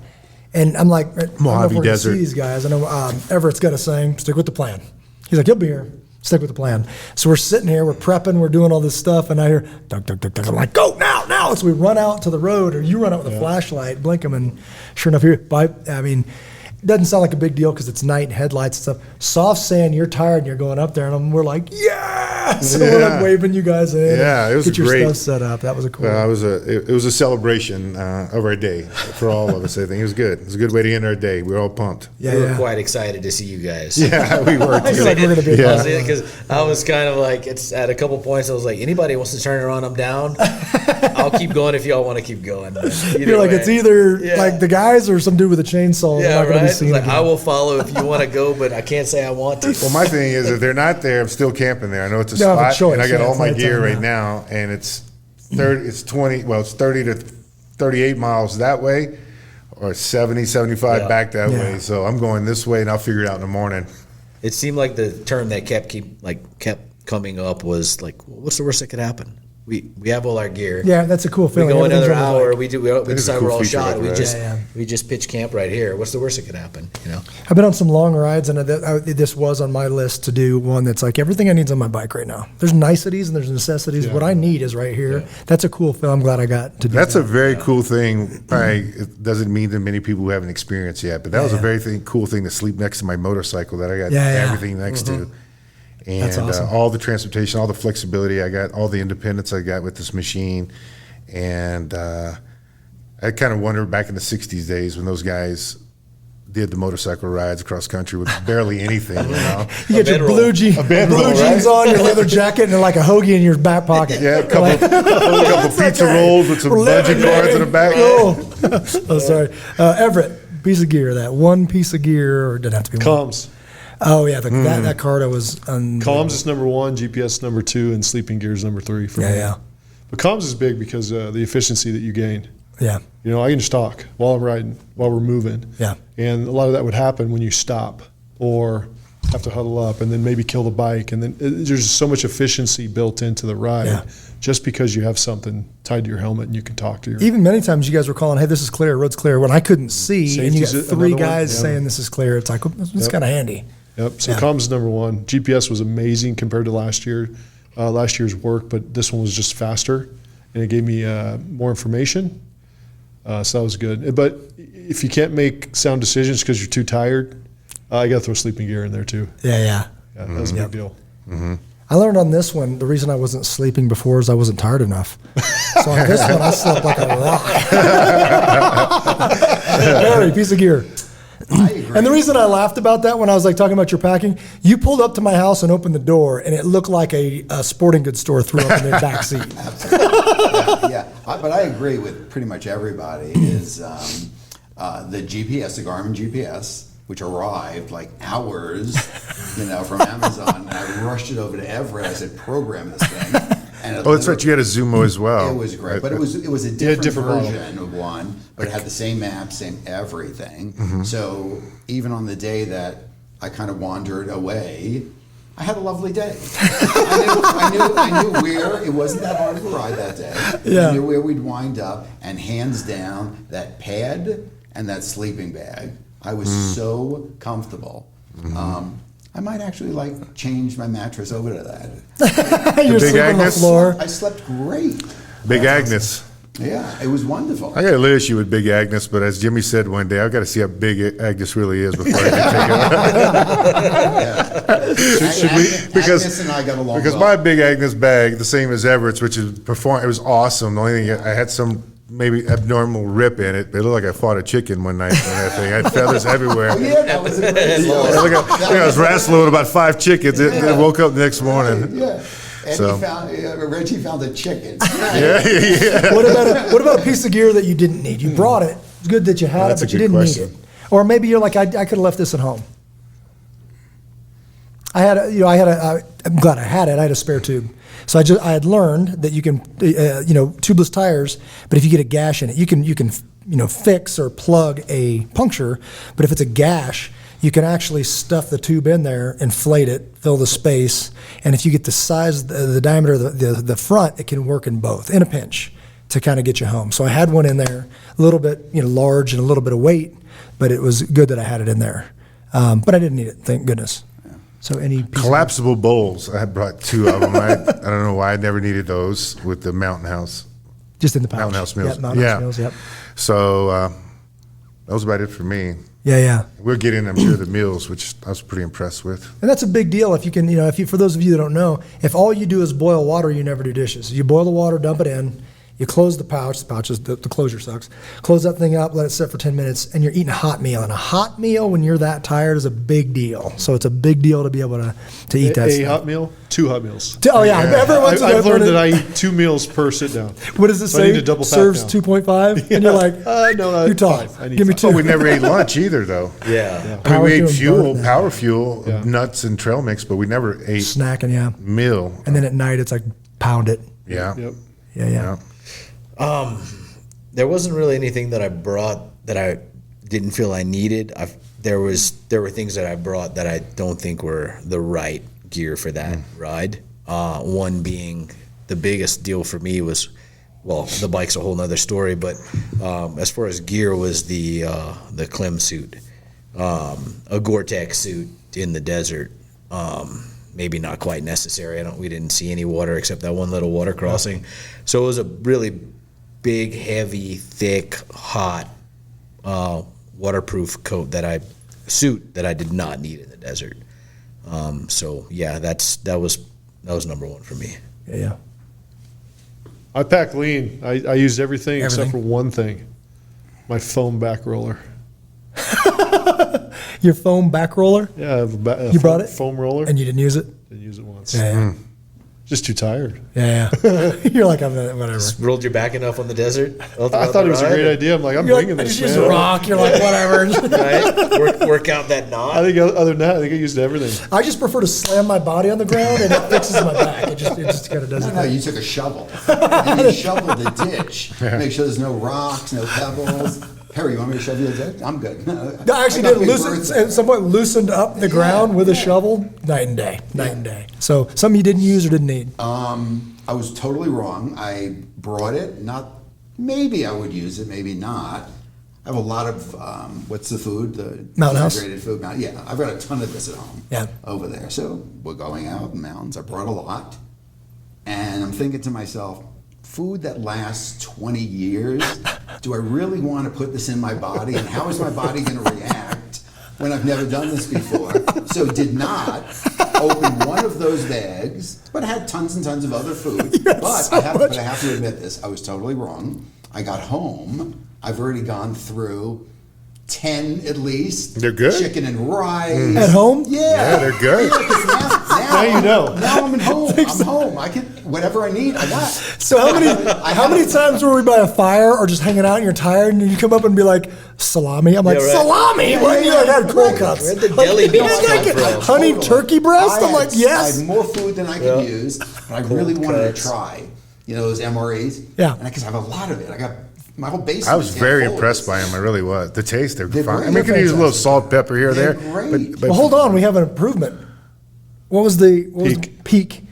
And I'm like, I don't know if we're gonna see these guys. I know Everett's got a saying, stick with the plan. He's like, he'll be here. Stick with the plan. So we're sitting here, we're prepping, we're doing all this stuff, and I hear, dug, dug, dug, dug. I'm like, go now. So we run out to the road, or you run out with a flashlight, blink them, and sure enough, it doesn't sound like a big deal because it's night, headlights and stuff. Soft sand, you're tired and you're going up there, and we're like, yeah! So we're like waving you guys in. Yeah, it was get your great stuff set up. That was a cool. It was a celebration of our day for all of us. I think it was good. It was a good way to end our day. We were all pumped. We were quite excited to see you guys. Yeah, we were. I feel like we're gonna be. Because I was kind of like, it's at a couple points. I was like, anybody wants to turn around, I'm down. I'll keep going if y'all want to keep going. You're like, it's either like the guys or some dude with a chainsaw. Yeah, not right. Like, I will follow if you want to go, but I can't say I want to. Well, my thing is, if they're not there, I'm still camping there. I know it's a have a spot, choice. and I got Yeah, all my it's gear on right now. now, and it's 30 to 38 miles that way, or 70, 75 back that way. So I'm going this way, and I'll figure it out in the morning. It seemed like the term that kept coming up was like, what's the worst that could happen? we have all our gear. Yeah, that's a cool We feeling. go another Everything's on the hour. bike. We is a decide cool we're all feature shot. like We that. just Yeah. we just pitch camp right here. What's the worst that could happen? You know. I've been on some long rides, and this was on my list to do one that's like everything I need's on my bike right now. There's niceties and there's necessities. Yeah. What I need is right here. Yeah. That's a cool film. I'm glad I got to do That's that. a very cool thing. It doesn't mean that many people who haven't experienced yet, but that was a very cool thing to sleep next to my motorcycle that I got Yeah, yeah. everything next to. And That's awesome. all the transportation, all the flexibility I got, all the independence I got with this machine. And I kind of wonder back in the 60s days when those guys did the motorcycle rides across country with barely anything, you know? You get your blue jeans right? on, your leather jacket, and like a hoagie in your back pocket. Yeah, a couple pizza rolls with some We're living, bungee cords in the back. Cool. Oh, sorry. Everett, piece of gear, that one piece of gear, or it didn't have to be one. Comms. Oh, yeah, that Carta was Comms is number 1, GPS number 2, and sleeping gear is number 3 for me. Yeah. But comms is big because the efficiency that you gain. Yeah. You know, I can just talk while I'm riding, while we're moving. Yeah. And a lot of that would happen when you stop or have to huddle up and then maybe kill the bike. And then there's so much efficiency built into the ride just because you have something tied to your helmet and you can talk to your. Even many times you guys were calling, hey, this is clear, road's clear, when I couldn't see, and you got Safety's 3 another one. guys Yeah. saying this is clear. It's like, it's kind of handy. Yep. So Yeah. comms is number 1. GPS was amazing compared to last year's work, but this one was just faster and it gave me more information. So that was good. But if you can't make sound decisions because you're too tired, I got to throw sleeping gear in there too. Yeah. Yeah, that was a big deal. I learned on this one, the reason I wasn't sleeping before is I wasn't tired enough. So on this one, I slept like a rock. Very piece of gear. I agree. And the reason I laughed about that when I was like talking about your packing, you pulled up to my house and opened the door, and it looked like a sporting goods store threw up in the back seat. But I agree with pretty much everybody. Is the GPS, the Garmin GPS, which arrived like hours, from Amazon, and I rushed it over to Everett. I said, "Program this thing." And That's right. You had a Zumo as well. It was great, but it was a different version of one, but it had the same map, same everything. So even on the day that I kind of wandered away, I had a lovely day. I knew where, it wasn't that hard of a ride that day. Yeah. I knew where we'd wind up, and hands down, that pad and that sleeping bag, I was so comfortable. I might actually change my mattress over to that. You're Big sleeping on the Agnes? floor. I slept great. Big Agnes. Yeah, it was wonderful. I got a little issue with Big Agnes, but as Jimmy said one day, I've got to see how big Agnes really is before I can take it. Should we? Agnes and I got along Because well. my Big Agnes bag, the same as Everett's, which is it was awesome. The only thing I had some maybe abnormal rip in it. It looked like I fought a chicken one night on that thing. I had feathers everywhere. Oh, yeah, that was a great I was wrestling about 5 chickens. I woke up the next morning. Yeah. And So- Reggie found a chicken. Yeah. What about a piece of gear that you didn't need? You brought it. It's good that you had That's it, a but you good didn't question. need it. Or maybe you're like, I could have left this at home. I'm glad I had it. I had a spare tube. So I had learned that you can, tubeless tires, but if you get a gash in it, you can fix or plug a puncture. But if it's a gash, you can actually stuff the tube in there, inflate it, fill the space, and if you get the size, the diameter of the front, it can work in both, in a pinch, to kind of get you home. So I had one in there, a little bit large and a little bit of weight, but it was good that I had it in there. But I didn't need it, thank goodness. So any piece Collapsible bowls. I had brought 2 of them. I don't know why I never needed those with the Mountain House. just in the pouch. Mountain House meals. Yep, Mountain House meals, yep. So that was about it for me. Yeah. We'll get in, I'm sure, the meals, which I was pretty impressed with. And that's a big deal if you can, for those of you that don't know, if all you do is boil water, you never do dishes. You boil the water, dump it in, you close the pouch is the closure sucks. Close that thing up, let it sit for 10 minutes, and you're eating a hot meal. And a hot meal when you're that tired is a big deal. So it's a big deal to be able to eat that A stuff. hot meal, 2 hot meals. Oh, yeah. Everyone's I've learned that I eat 2 meals per sit down. What does it So I say? need to double pack Serves now. 2.5? And you're like, no, you're tall. 5. I need Give me 5. 2. Oh, we never ate lunch either, though. Yeah. I mean, we ate Power fuel, power fuel, Yeah. nuts and trail mix, but we never ate Snacking, yeah. meal. And then at night, it's like pound it. Yeah. Yep. Yeah. There wasn't really anything that I brought that I didn't feel I needed. There were things that I brought that I don't think were the right gear for that ride. One being the biggest deal for me was, well, the bike's a whole nother story, but as far as gear was the Klim suit, a Gore-Tex suit in the desert. Maybe not quite necessary. We didn't see any water except that one little water crossing. So it was a really big, heavy, thick, hot, waterproof suit that I did not need in the desert. So yeah, that was number one for me. Yeah. I packed lean. I used everything except for one thing, my foam back roller. Your foam back roller? Yeah, I have a You brought it? foam roller. And you didn't use it? Didn't use it once. Yeah. Just too tired. Yeah. You're like, whatever. Just rolled your back enough on the desert? I thought it was a great idea. I'm like, I'm You're bringing like, this, I just man. use a rock. You're like, whatever. Right? Work out that knot. I think other than that, I think I used everything. I just prefer to slam my body on the ground and it fixes my back. It just kind of does it. No, you took a shovel and you shoveled the ditch. Make sure there's no rocks, no pebbles. Harry, you want me to shovel the ditch? I'm good. No, I actually did at some point loosened up the ground with a shovel. Night and day. So something you didn't use or didn't need. I was totally wrong. I brought it. Maybe I would use it, maybe not. I have a lot of what's the food? The Mountain House? dehydrated food. Yeah, I've got a ton of this at home. Yeah. Over there. So we're going out in the mountains. I brought a lot, and I'm thinking to myself, food that lasts 20 years. Do I really want to put this in my body? And how is my body going to react when I've never done this before? So did not open one of those bags, but had tons and tons of other food. But I have to admit this. I was totally wrong. I got home. I've already gone through 10 at least. They're good. Chicken and rice. At home? Yeah. They're good. Yeah, 'cause Now you know. Now I'm at home. I'm home. I can, whatever I need, I got. So how many times were we by a fire or just hanging out and you're tired and you come up and be like, salami? I'm like, Yeah, right. salami? Yeah, What? yeah, You like had cold right. cups. Where'd the deli meat Like, come like from? honey turkey breast? I'm like, I yes. had more food than I could use, but I really wanted to try. Those MREs. Yeah. And I could have a lot of it. I got my whole basement. I was very full of impressed this. by them. I really was. The taste, they're They're fine. great. I mean, you can They're use a little fantastic. salt, pepper here or They're there. great. But Well, hold on. We have an improvement. What was the peak?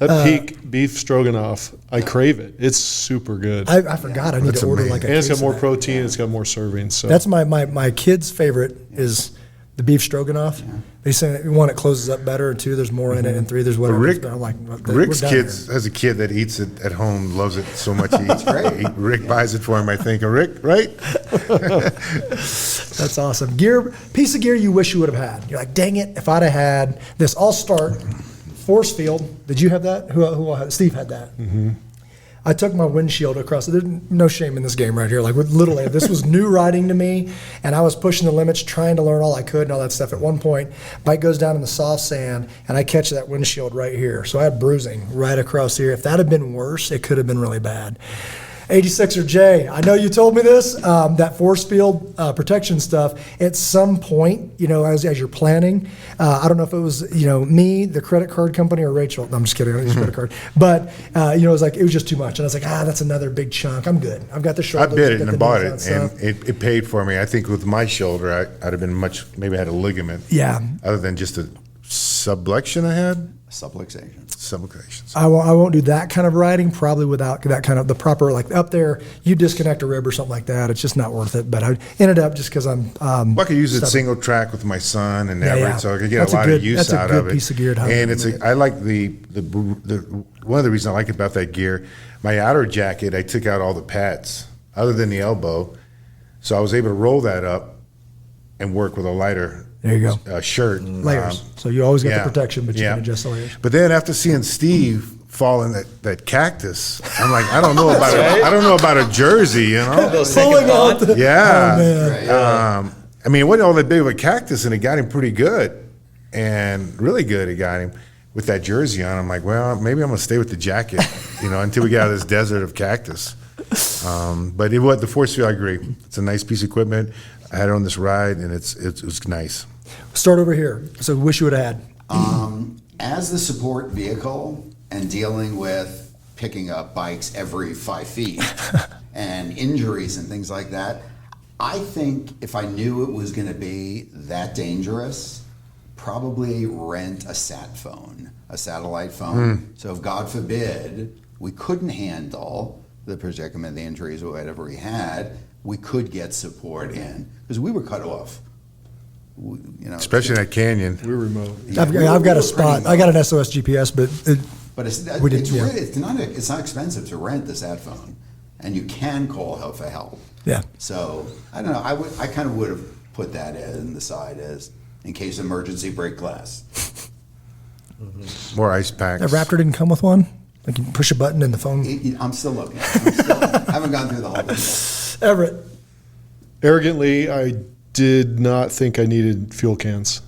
That peak beef stroganoff, I crave it. It's super good. I forgot. I need That's to order amazing. like a And it's case got more of that. protein. It's got more servings. So That's my kid's favorite is the beef stroganoff. They say one, it closes up better, and two, there's more in it, and three, there's whatever. Rick, I'm like, Rick's we're done kids here. has a kid that eats it at home, loves it so much. great. Rick buys it for him, I think. Rick, right? That's awesome. Piece of gear you wish you would have had. You're like, dang it, if I'd have had this. I'll start. Force field. Did you have that? Who all had? Steve had that. Mm-hmm. I took my windshield across. There's no shame in this game right here. Like literally, this was new riding to me, and I was pushing the limits, trying to learn all I could and all that stuff. At one point, bike goes down in the soft sand, and I catch that windshield right here. So I had bruising right across here. If that had been worse, it could have been really bad. 86er Jay, I know you told me this, that force field protection stuff, at some point, as you're planning, I don't know if it was, me, the credit card company, or Rachel. No, I'm just kidding, I don't use credit card. But, it was just too much. And I was like, that's another big chunk. I'm good. I've got the I shoulders. bid it I've and got I the bought knees it, and and stuff. it paid for me. I think with my shoulder, I'd have been maybe I had a ligament. Yeah. Other than just a subluxation I had. Subluxation. Subluxations. I won't do that kind of riding, probably without that kind of the proper, like up there, you disconnect a rib or something like that. It's just not worth it. But I ended up just because I'm. Well, I could use it stubborn. single track with my son and Yeah, Everett, yeah. so I could get That's a a lot good- of use that's a out good of it. piece of gear to have. And I like the one of the reasons I like about that gear. My outer jacket, I took out all the pads other than the elbow, so I was able to roll that up and work with a lighter. There you go. Shirt. Layers. So you always get yeah, the protection, but you yeah. can adjust the layers. But then after seeing Steve fall in that cactus, I'm like, I don't know about a jersey, Those second Pulling out bond. the- Yeah. Oh, man. I mean, it wasn't all that big of a cactus, and it got him pretty good, and really good. It got him with that jersey on. I'm like, well, maybe I'm gonna stay with the jacket, until we get out of this desert of cactus. But the force field, I agree. It's a nice piece of equipment. I had it on this ride, and it was nice. Start over here. So wish you would have had. As the support vehicle and dealing with picking up bikes every 5 feet and injuries and things like that, I think if I knew it was going to be that dangerous, probably rent a sat phone, a satellite phone. So if God forbid we couldn't handle the predicament, the injuries, or whatever he had, we could get support in because we were cut off. Especially in that canyon. We're remote. Yeah, I've got a spot. I got an SOS GPS, but it's not expensive to rent the sat phone, and you can call help for help. Yeah. So I don't know. I kind of would have put that in the side as in case emergency break glass. More ice packs. That Raptor didn't come with one. Like you push a button and the phone. I'm still looking. I haven't gone through the whole thing yet. Everett. Arrogantly, I did not think I needed fuel cans.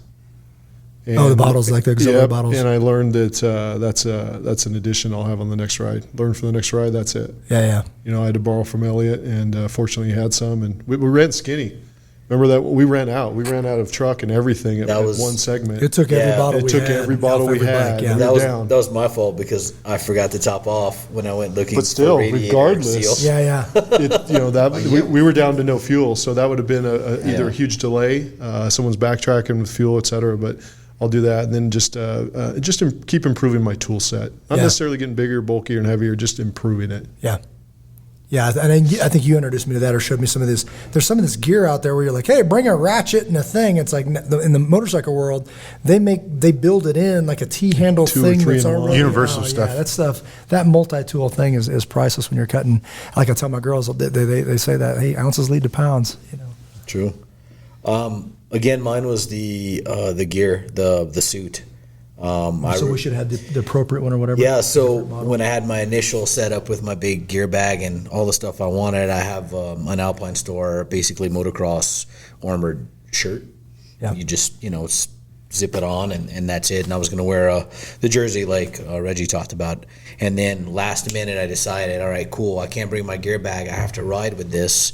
The bottles, like the auxiliary bottles. And I learned that that's an addition I'll have on the next ride. Learn for the next ride, that's it. Yeah. I had to borrow from Elliot, and fortunately he had some, and we ran skinny. Remember that we ran out. We ran out of truck and everything at one segment. It took every bottle. It took every bottle we had. Bike, yeah. That was my fault because I forgot to top off when I went looking. But still, for radiator regardless, seal. Yeah. We were down to no fuel, so that would have been either a huge delay, someone's backtracking with fuel, et cetera. But I'll do that, and then just keep improving my tool set. Not necessarily getting bigger, bulkier, and heavier, just improving it. Yeah, and I think you introduced me to that or showed me some of this. There's some of this gear out there where you're like, hey, bring a ratchet and a thing. It's like in the motorcycle world, they build it in like a T-handle thing. That's already universal stuff. Yeah, that stuff, that multi-tool thing is priceless when you're cutting. Like I tell my girls, they say that, hey, ounces lead to pounds. True. Again, mine was the gear, the suit. So we should have the appropriate one or whatever. Yeah, so when I had my initial setup with my big gear bag and all the stuff I wanted, I have an Alpine Store, basically motocross armored shirt. Yeah. You just, zip it on and that's it. And I was going to wear the jersey like Reggie talked about. And then last minute I decided, all right, cool, I can't bring my gear bag. I have to ride with this.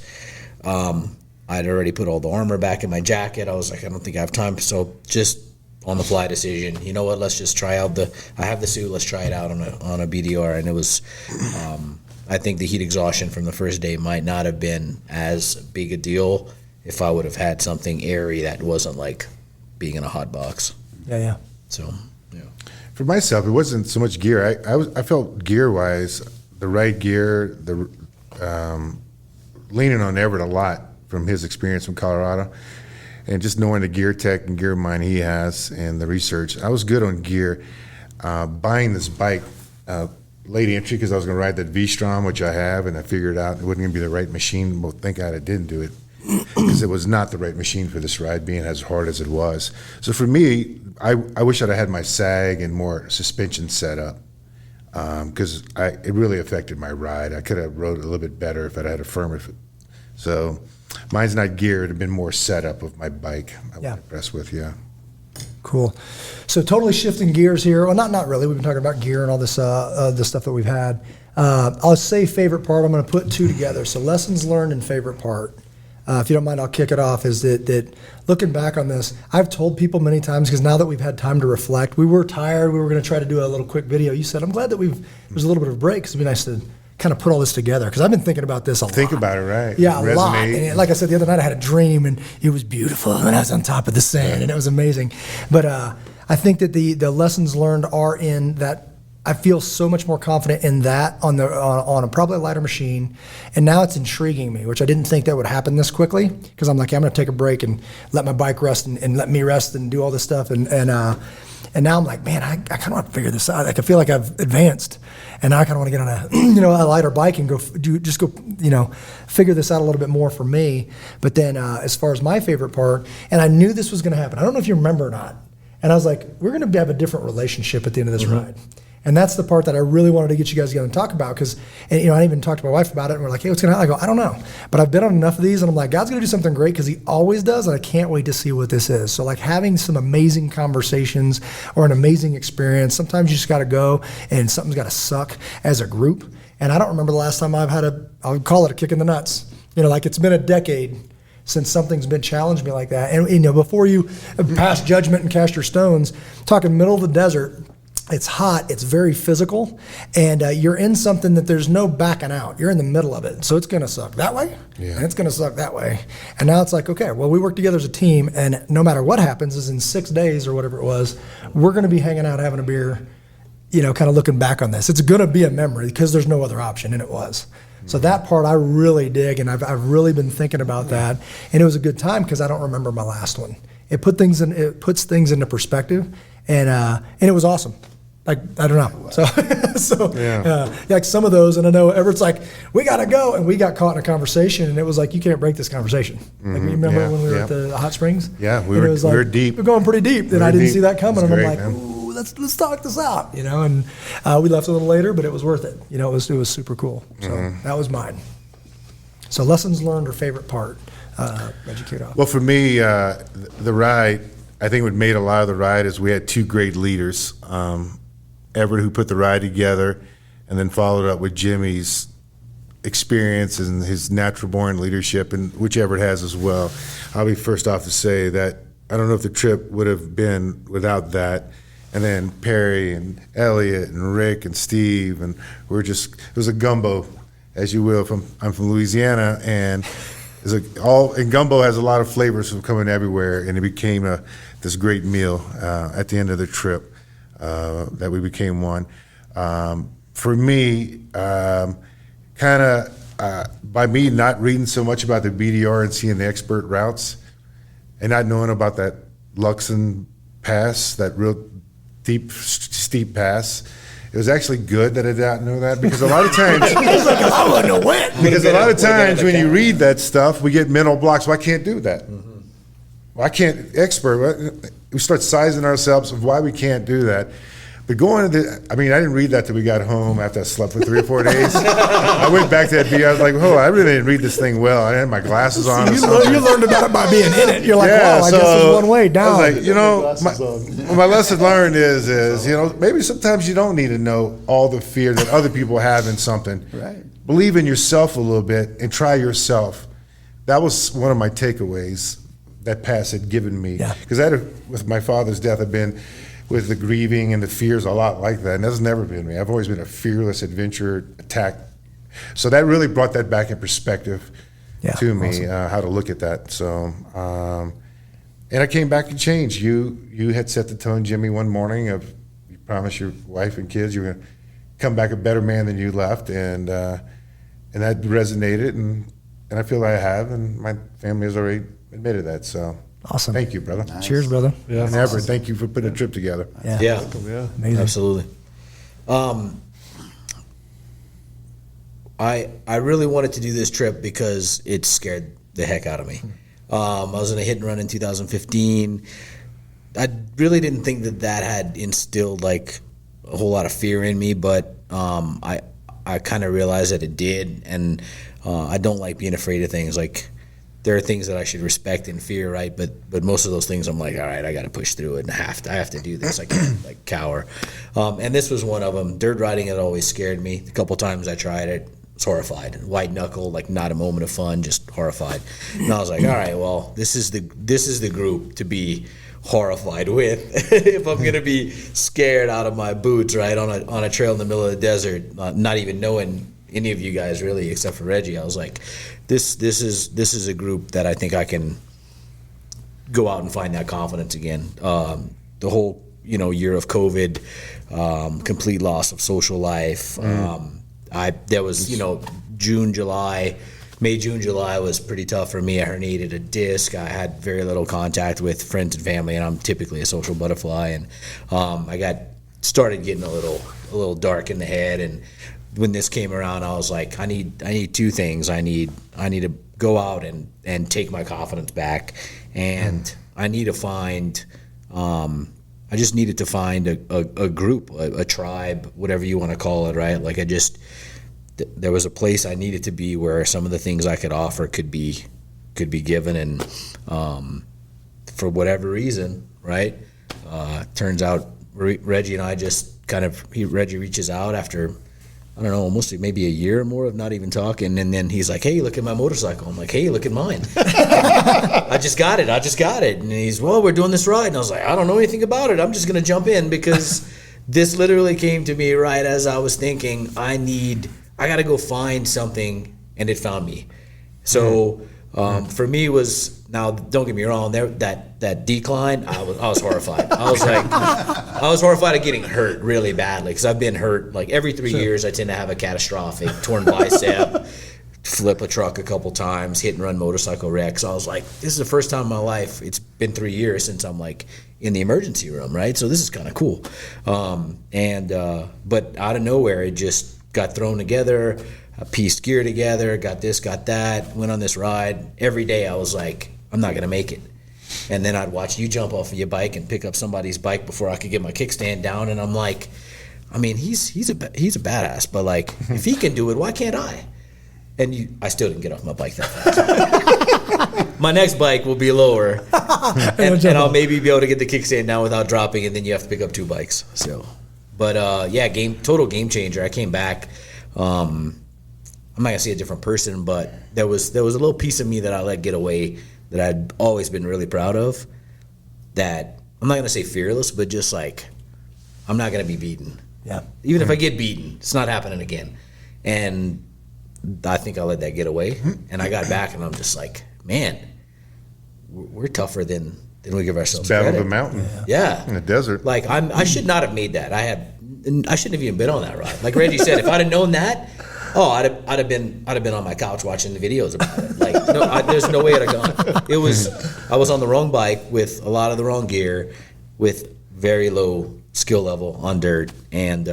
I'd already put all the armor back in my jacket. I was like, I don't think I have time. So just on the fly decision, you know what, let's just try out I have the suit, let's try it out on a BDR. And it was, I think the heat exhaustion from the first day might not have been as big a deal if I would have had something airy that wasn't like being in a hot box. Yeah. So, yeah. For myself, it wasn't so much gear. I felt gear-wise, the right gear, leaning on Everett a lot from his experience from Colorado. And just knowing the gear tech and gear mind he has and the research, I was good on gear. Buying this bike, late entry, because I was going to ride that V-Strom, which I have, and I figured out it wasn't going to be the right machine. Well, thank God I didn't do it, because it was not the right machine for this ride, being as hard as it was. So for me, I wish I'd have had my sag and more suspension set up, because it really affected my ride. I could have rode a little bit better if I'd had a firmer. So mine's not gear. It'd have been more setup of my bike. I was impressed with, Cool. So totally shifting gears here. Well, not really. We've been talking about gear and all this stuff that we've had. I'll say favorite part. I'm going to put two together. So lessons learned and favorite part. If you don't mind, I'll kick it off. Is that looking back on this, I've told people many times, because now that we've had time to reflect, we were tired. We were going to try to do a little quick video. You said, I'm glad that there's a little bit of a break, because it'd be nice to kind of put all this together, because I've been thinking about this a lot. Think about it, right? Yeah, a lot. And like I said the other night, I had a dream, and it was beautiful, and I was on top of the sand, and it was amazing. But I think that the lessons learned are in that. I feel so much more confident in that on a probably a lighter machine, and now it's intriguing me, which I didn't think that would happen this quickly, because I'm like, I'm going to take a break and let my bike rest and let me rest and do all this stuff, and now I'm like, man, I kind of want to figure this out. Like, I feel like I've advanced, and now I kind of want to get on a a lighter bike and go figure this out a little bit more for me. But then as far as my favorite part, and I knew this was going to happen. I don't know if you remember or not, and I was like, we're going to have a different relationship at the end of this ride. And that's the part that I really wanted to get you guys together and talk about, because I even talked to my wife about it, and we're like, hey, what's going to happen? I go, I don't know. But I've been on enough of these, and I'm like, God's going to do something great, because he always does, and I can't wait to see what this is. So like having some amazing conversations or an amazing experience, sometimes you just got to go, and something's got to suck as a group. And I don't remember the last time I've had I'll call it a kick in the nuts. Like it's been a decade since something's been challenged me like that. And before you pass judgment and cast your stones, talking middle of the desert, it's hot, it's very physical, and you're in something that there's no backing out. You're in the middle of it. So it's going to suck that way, and it's going to suck that way. And now it's like, okay, well, we work together as a team, and no matter what happens is in 6 days or whatever it was, we're going to be hanging out having a beer, kind of looking back on this. It's going to be a memory because there's no other option, and it was. So that part I really dig, and I've really been thinking about that. And it was a good time because I don't remember my last one. It puts things into perspective, and it was awesome. Like, I don't know. So like some of those, and I know Everett's like, we got to go. And we got caught in a conversation, and it was like, you can't break this conversation. Like, you remember when we were at the hot springs? Yeah, we were deep. We're going pretty deep, and I didn't see that coming. And I'm like, man. ooh, let's talk this out, and we left a little later, but it was worth it. It was super cool. So that was mine. So lessons learned or favorite part, Reggie kick off. Well, for me, the ride, I think what made a lot of the ride is we had two great leaders. Everett, who put the ride together, and then followed up with Jimmy's experience and his natural-born leadership, and which Everett has as well. I'll be first off to say that I don't know if the trip would have been without that. And then Perry and Elliot and Rick and Steve, and it was a gumbo, as you will. I'm from Louisiana, and and gumbo has a lot of flavors from coming everywhere, and it became this great meal at the end of the trip. That we became one. For me, by me not reading so much about the BDR and seeing the expert routes, and not knowing about that Luxon Pass, that real deep, steep pass, it was actually good that I did not know that, because a lot of times I wouldn't have went. Because a lot of times when you read that stuff, we get mental blocks. Well, I can't do that. Well, I can't expert. We start sizing ourselves of why we can't do that. But I didn't read that till we got home after I slept for 3 or 4 days. I went back to that video. I was like, I really didn't read this thing well. I had my glasses on. You learned about it by being in it. You're like, wow, I guess there's one way down. I was like, my lesson learned is maybe sometimes you don't need to know all the fear that other people have in something. Right. Believe in yourself a little bit and try yourself. That was one of my takeaways that pass had given me. Because with my father's death, I've been with the grieving and the fears a lot like that, and that's never been me. I've always been a fearless adventure attack. So that really brought that back in perspective to me, awesome. How to look at that. So, and I came back and changed. You had set the tone, Jimmy, one morning of you promised your wife and kids you were going to come back a better man than you left, and that resonated, and I feel I have, and my family has already admitted that. So. Awesome. Thank you, brother. Nice. Cheers, brother. Yeah. And Everett, thank you for putting a trip together. Yeah. Amazing. Absolutely. I really wanted to do this trip because it scared the heck out of me. I was in a hit and run in 2015. I really didn't think that had instilled like a whole lot of fear in me, but I kind of realized that it did, and I don't like being afraid of things. Like, there are things that I should respect and fear, right? But most of those things I'm like, all right, I got to push through it, and I have to do this. I can't like cower. And this was one of them. Dirt riding had always scared me. A couple times I tried it, was horrified. White knuckle, like not a moment of fun, just horrified. And I was like, all right, well, this is the group to be horrified with if I'm gonna be scared out of my boots, right, on a trail in the middle of the desert, not even knowing any of you guys really, except for Reggie. I was like, this is a group that I think I can go out and find that confidence again. The whole year of COVID, complete loss of social life. There was June, July. May, June, July was pretty tough for me. I herniated a disc. I had very little contact with friends and family, and I'm typically a social butterfly. And I started getting a little dark in the head. And when this came around, I was like, I need two things. I need to go out and take my confidence back, and I need to find. I just needed to find a group, a tribe, whatever you want to call it, right? Like there was a place I needed to be where some of the things I could offer could be given, and for whatever reason, right? Turns out Reggie and I just Reggie reaches out after, I don't know, almost maybe a year or more of not even talking, and then he's like, "Hey, look at my motorcycle." I'm like, "Hey, look at mine." I just got it. And he's, "Well, we're doing this ride." And I was like, "I don't know anything about it. I'm just going to jump in," because this literally came to me right as I was thinking, I got to go find something, and it found me. So For me was, now don't get me wrong, that decline, I was horrified. I was horrified of getting hurt really badly, because I've been hurt like every 3 years. I tend to have a catastrophic torn bicep, flip a truck a couple times, hit and run motorcycle wreck. So I was like, this is the first time in my life, it's been 3 years since I'm like in the emergency room, right? So this is kind of cool. But out of nowhere, it just got thrown together. I pieced gear together, got this, got that, went on this ride. Every day I was like, I'm not going to make it. And then I'd watch you jump off of your bike and pick up somebody's bike before I could get my kickstand down. And I'm like, I mean, he's a badass, but like, if he can do it, why can't I? And I still didn't get off my bike that fast. My next bike will be lower, and I'll maybe be able to get the kickstand down without dropping, and then you have to pick up 2 bikes. So, but total game changer. I came back. I'm not gonna say a different person, but there was a little piece of me that I let get away that I'd always been really proud of. That I'm not gonna say fearless, but just like, I'm not gonna be beaten. Yeah. Even if I get beaten, it's not happening again. And I think I let that get away. And I got back, and I'm just like, man, we're tougher than we give ourselves Battle credit. of the mountain. Yeah. In the desert. Like, I should not have made that. I shouldn't have even been on that ride. Like Reggie said, if I'd have known that, I'd have been on my couch watching the videos about it. Like, there's no way I'd have gone. I was on the wrong bike with a lot of the wrong gear, with very low skill level on dirt, and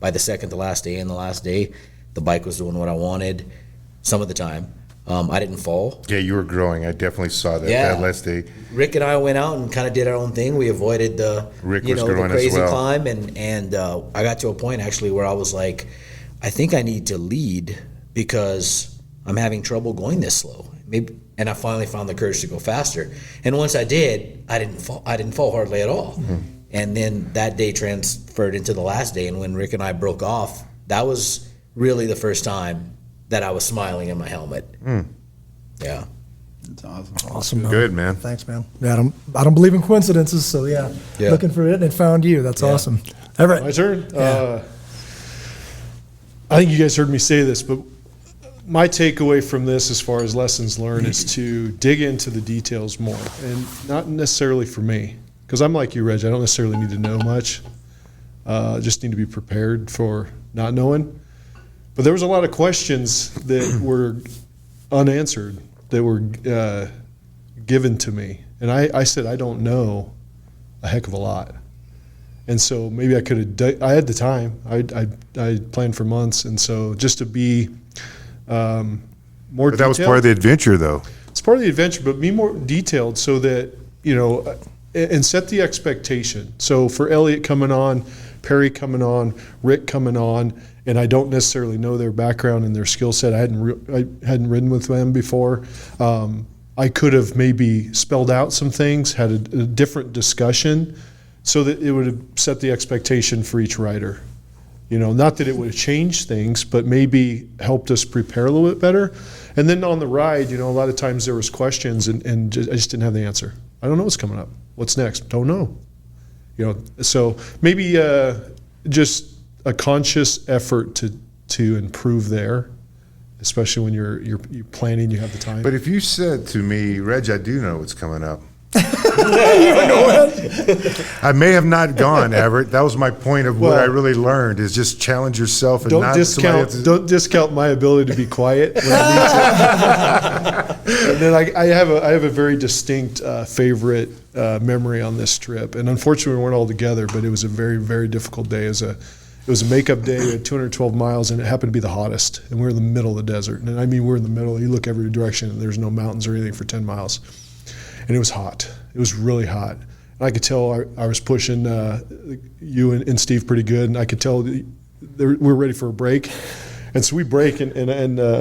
by the second to last day and the last day, the bike was doing what I wanted. Some of the time, I didn't fall. Yeah, you were growing. I definitely saw that that last day. Rick and I went out and kind of did our own thing. We avoided the the crazy climb, and I got to a point actually where I was like, I think I need to lead because I'm having trouble going this slow. Maybe, and I finally found the courage to go faster. And once I did, I didn't fall hardly at all. Mm-hmm. And then that day transferred into the last day. And when Rick and I broke off, that was really the first time that I was smiling in my helmet. Mm. Yeah. That's awesome. Awesome. Good, man. Thanks, man. Yeah, I don't believe in coincidences, so yeah. Looking for it and found you. That's awesome. All right. My turn. Yeah. I think you guys heard me say this, but my takeaway from this as far as lessons learned is to dig into the details more, and not necessarily for me, because I'm like you, Reg. I don't necessarily need to know much. Just need to be prepared for not knowing. But there was a lot of questions that were unanswered, that were given to me. And I said, I don't know a heck of a lot. And so maybe I could have, I had the time. I planned for months. And so just to be more But that was part of the adventure, though. It's part of the adventure, but be more detailed so that, and set the expectation. So for Elliot coming on, Perry coming on, Rick coming on, and I don't necessarily know their background and their skill set. I hadn't ridden with them before. I could have maybe spelled out some things, had a different discussion, so that it would have set the expectation for each rider. Not that it would have changed things, but maybe helped us prepare a little bit better. And then on the ride, a lot of times there was questions, and I just didn't have the answer. I don't know what's coming up. What's next? Don't know. So maybe just a conscious effort to improve there, especially when you're planning, you have the time. But if you said to me, Reg, I do know what's coming up. I may have not gone, Everett. That was my point of what I really learned is just challenge yourself and don't discount my ability to be quiet when I need to. And then I have a very distinct favorite memory on this trip, and unfortunately we weren't all together, but it was a very, very difficult day. It was a makeup day. We had 212 miles, and it happened to be the hottest, and we were in the middle of the desert. And I mean, we're in the middle. You look every direction, and there's no mountains or anything for 10 miles. And it was hot. It was really hot. And I could tell I was pushing you and Steve pretty good, and I could tell we were ready for a break. And so we break, and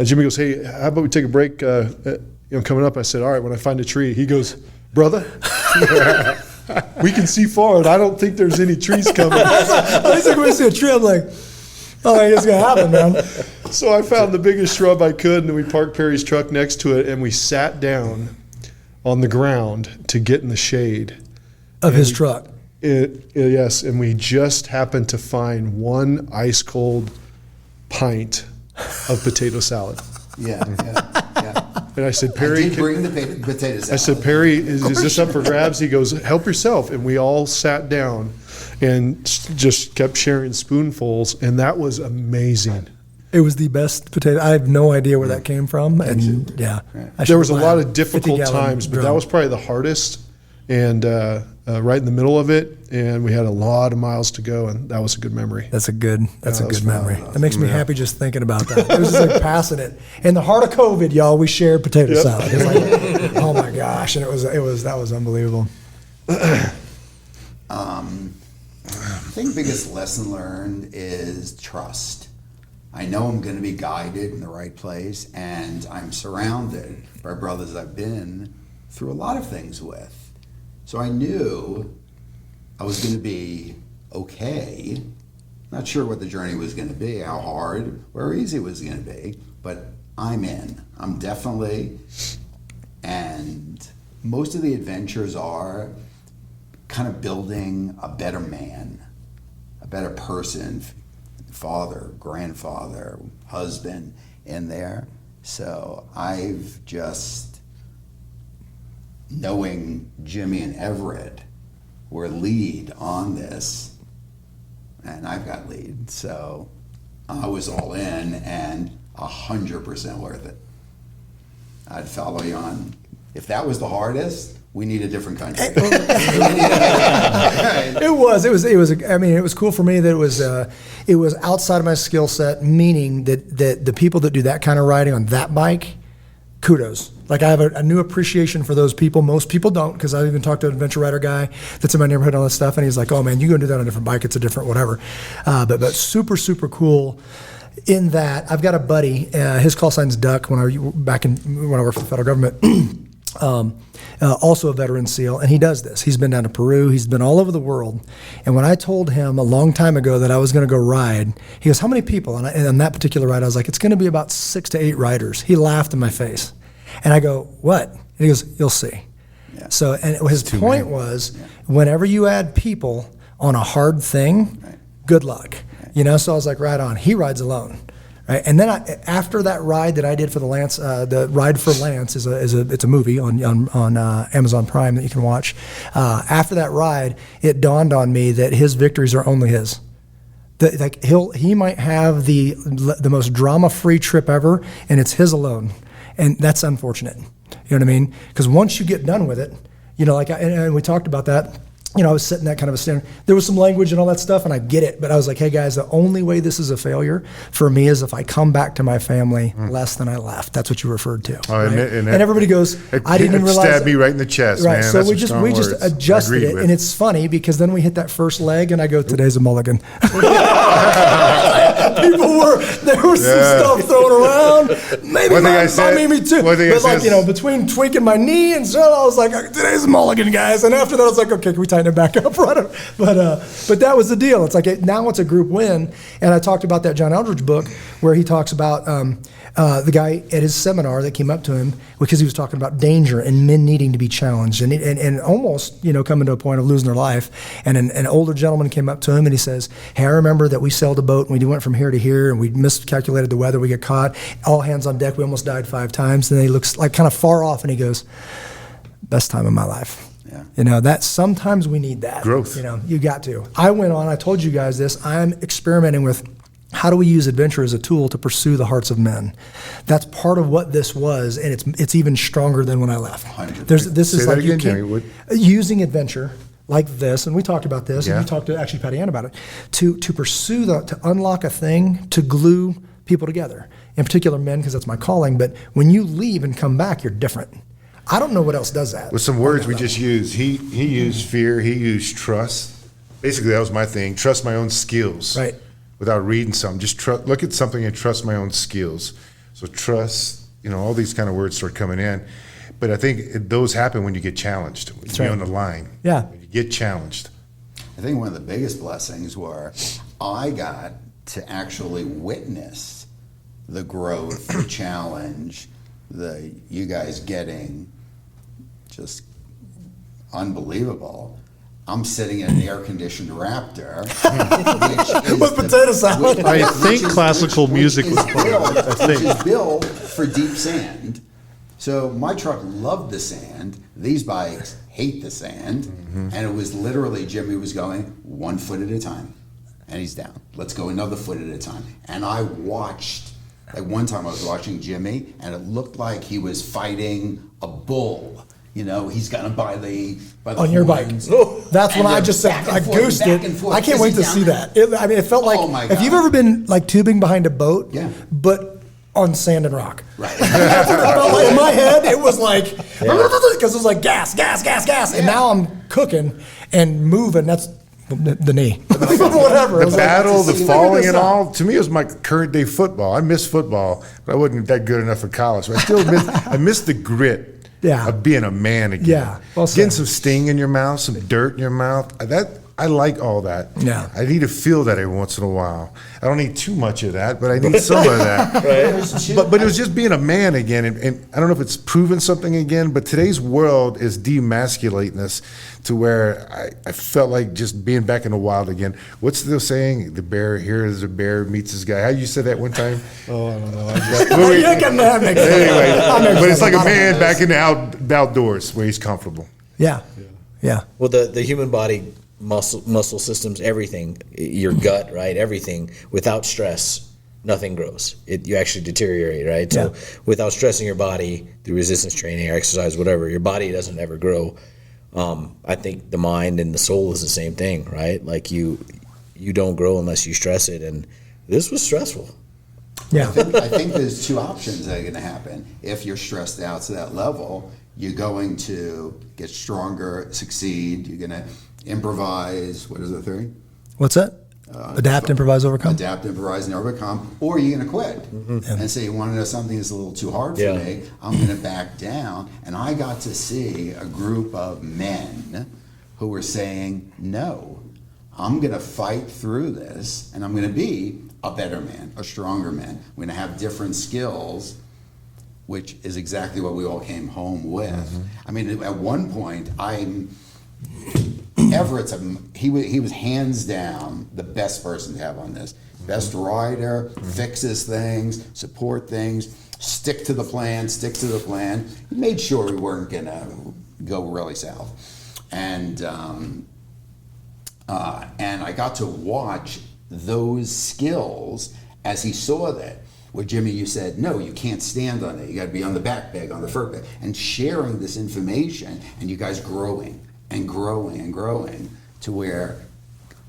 Jimmy goes, hey, how about we take a break coming up? I said, all right, when I find a tree. He goes, brother, we can see forward. I don't think there's any trees coming. I was like, when I see a tree, I'm like, oh, it's going to happen, man. So I found the biggest shrub I could, and we parked Perry's truck next to it, and we sat down on the ground to get in the shade of his truck. Yes, and we just happened to find one ice cold pint of potato salad. Yeah. And I said, I Perry, did bring the potato salad. I said, Perry, is this up for grabs? He goes, help yourself. And we all sat down and just kept sharing spoonfuls, and that was amazing. It was the best potato. I have no idea where that came from, and yeah, There was a lot of difficult times, but that was probably the hardest, and right in the middle of it, and we had a lot of miles to go, and that was a good memory. That's a good memory. That makes me happy just thinking about that. It was just like passing it. In the heart of COVID, y'all, we shared potato salad. It's like, oh my gosh, and that was unbelievable. I think the biggest lesson learned is trust. I know I'm going to be guided in the right place, and I'm surrounded by brothers I've been through a lot of things with. So I knew I was going to be okay. Not sure what the journey was going to be, how hard or easy it was going to be, but I'm in. I'm definitely, and most of the adventures are kind of building a better man, a better person, father, grandfather, husband in there. So I've just, knowing Jimmy and Everett were lead on this, and I've got lead, so I was all in and 100% worth it. I'd follow you on. If that was the hardest, we need a different country. It was. I mean, it was cool for me that it was outside of my skill set, meaning that the people that do that kind of riding on that bike, kudos. Like, I have a new appreciation for those people. Most people don't, because I even talked to an adventure rider guy that's in my neighborhood and all that stuff, and he's like, "Oh man, you go do that on a different bike. It's a different whatever." But super cool. In that, I've got a buddy. His call sign's Duck. When I worked for the federal government. Also a veteran SEAL, and he does this. He's been down to Peru. He's been all over the world. And when I told him a long time ago that I was going to go ride, he goes, "How many people?" And on that particular ride, I was like, "It's going to be about 6 to 8 riders." He laughed in my face. And I go, "What?" And he goes, "You'll see." Yeah. So, and his point was, whenever you add people on a hard thing, good luck. So I was like, right on. He rides alone. Right? And then after that ride that I did for the Lance, the Ride for Lance it's a movie on Amazon Prime that you can watch. After that ride, it dawned on me that his victories are only his. He might have the most drama-free trip ever, and it's his alone, and that's unfortunate. You know what I mean? Because once you get done with it, and we talked about that. I was setting that kind of a standard. There was some language and all that stuff, and I get it. But I was like, hey, guys, the only way this is a failure for me is if I come back to my family less than I left. That's what you referred to. Oh, right? and everybody goes, I didn't even realize. Stabbed me right in the chest, right. man. So That's we just adjusted it. And it's funny because then we hit that first leg, and I go, today's a mulligan. There was some stuff thrown around. Maybe me too. But between tweaking my knee and so, I was like, today's a mulligan, guys. And after that, I was like, okay, can we tighten it back up? But that was the deal. It's like now it's a group win. And I talked about that John Eldridge book where he talks about the guy at his seminar that came up to him because he was talking about danger and men needing to be challenged and almost coming to a point of losing their life. And an older gentleman came up to him and he says, "Hey, I remember that we sailed a boat and we went from here to here and we miscalculated the weather. We get caught. All hands on deck. We almost died 5 times." And then he looks like kind of far off and he goes, "Best time of my life." Yeah. That sometimes we need that. Growth. You got to. I went on, I told you guys this, I'm experimenting with how do we use adventure as a tool to pursue the hearts of men. That's part of what this was, and it's even stronger than when I left. 100%. This is Say like that again, Jimmy. using adventure like this, and we talked about this, Yeah. and you talked to actually Patty Ann about it, to pursue to unlock a thing, to glue people together. In particular men, because that's my calling, but when you leave and come back, you're different. I don't know what else does that. With some words we just used, he used fear, he used trust. Basically, that was my thing. Trust my own skills. Right. Without reading something, just look at something and trust my own skills. So trust, all these kind of words start coming in. But I think those happen when you get challenged, when you're on the line. Yeah. When you get challenged. I think one of the biggest blessings were I got to actually witness the growth, the challenge, you guys getting just unbelievable. I'm sitting in an air-conditioned Raptor, with potato salad. I think classical music was playing. Which is built for deep sand. So my truck loved the sand. These bikes hate the sand. And it was literally, Jimmy was going 1 foot at a time. And he's down. Let's go another foot at a time. And I watched, like one time I was watching Jimmy, and it looked like he was fighting a bull. You know, he's got him by the on your bike. horns. That's when And I they're just said, back and I forth, goosed back it. and forth. I can't Is wait he to down see there? that. I mean, it felt like, Oh, my if you've God. ever been like tubing behind a boat, Yeah. but on sand and rock. Right. That's what it felt like. In my head, it was like, because it was like gas. And now I'm cooking and moving. That's the knee. Whatever. It The was battle, like, the figure falling this and out. all, to me, it was my current day football. I miss football, but I wasn't that good enough for college. But I still miss the grit of being a man again. Yeah, well said. Getting some sting in your mouth, some dirt in your mouth. I like all that. Yeah. I need to feel that every once in a while. I don't need too much of that, but I need some of that. But it was just being a man again, and I don't know if it's proven something again, but today's world is demasculating us to where I felt like just being back in the wild again. What's the saying? The bear, here is a bear meets his guy. How you said that one time? Oh, I don't know. That makes sense. Anyway, That makes but it's sense. like a man back in the outdoors where he's comfortable. Yeah. Well, the human body, muscle systems, everything, your gut, right? Everything, without stress, nothing grows. You actually deteriorate, right? So without stressing your body through resistance training or exercise, whatever, your body doesn't ever grow. I think the mind and the soul is the same thing, right? Like you don't grow unless you stress it, and this was stressful. Yeah. I think there's two options that are going to happen. If you're stressed out to that level, you're going to get stronger, succeed. You're going to improvise. What is the third? What's that? Adapt, improvise, overcome. Adapt, improvise, and overcome. Or you're going to quit and say, you want to know something that's a little too hard for me? I'm going to back down. And I got to see a group of men who were saying, no, I'm going to fight through this, and I'm going to be a better man, a stronger man. I'm going to have different skills, which is exactly what we all came home with. I mean, at one point, Everett's he was hands down the best person to have on this. Best rider, fixes things, support things, stick to the plan. He made sure we weren't gonna go really south, and I got to watch those skills as he saw that. Where Jimmy, you said, no, you can't stand on it. You got to be on the back bag, on the front bag, and sharing this information, and you guys growing and growing and growing to where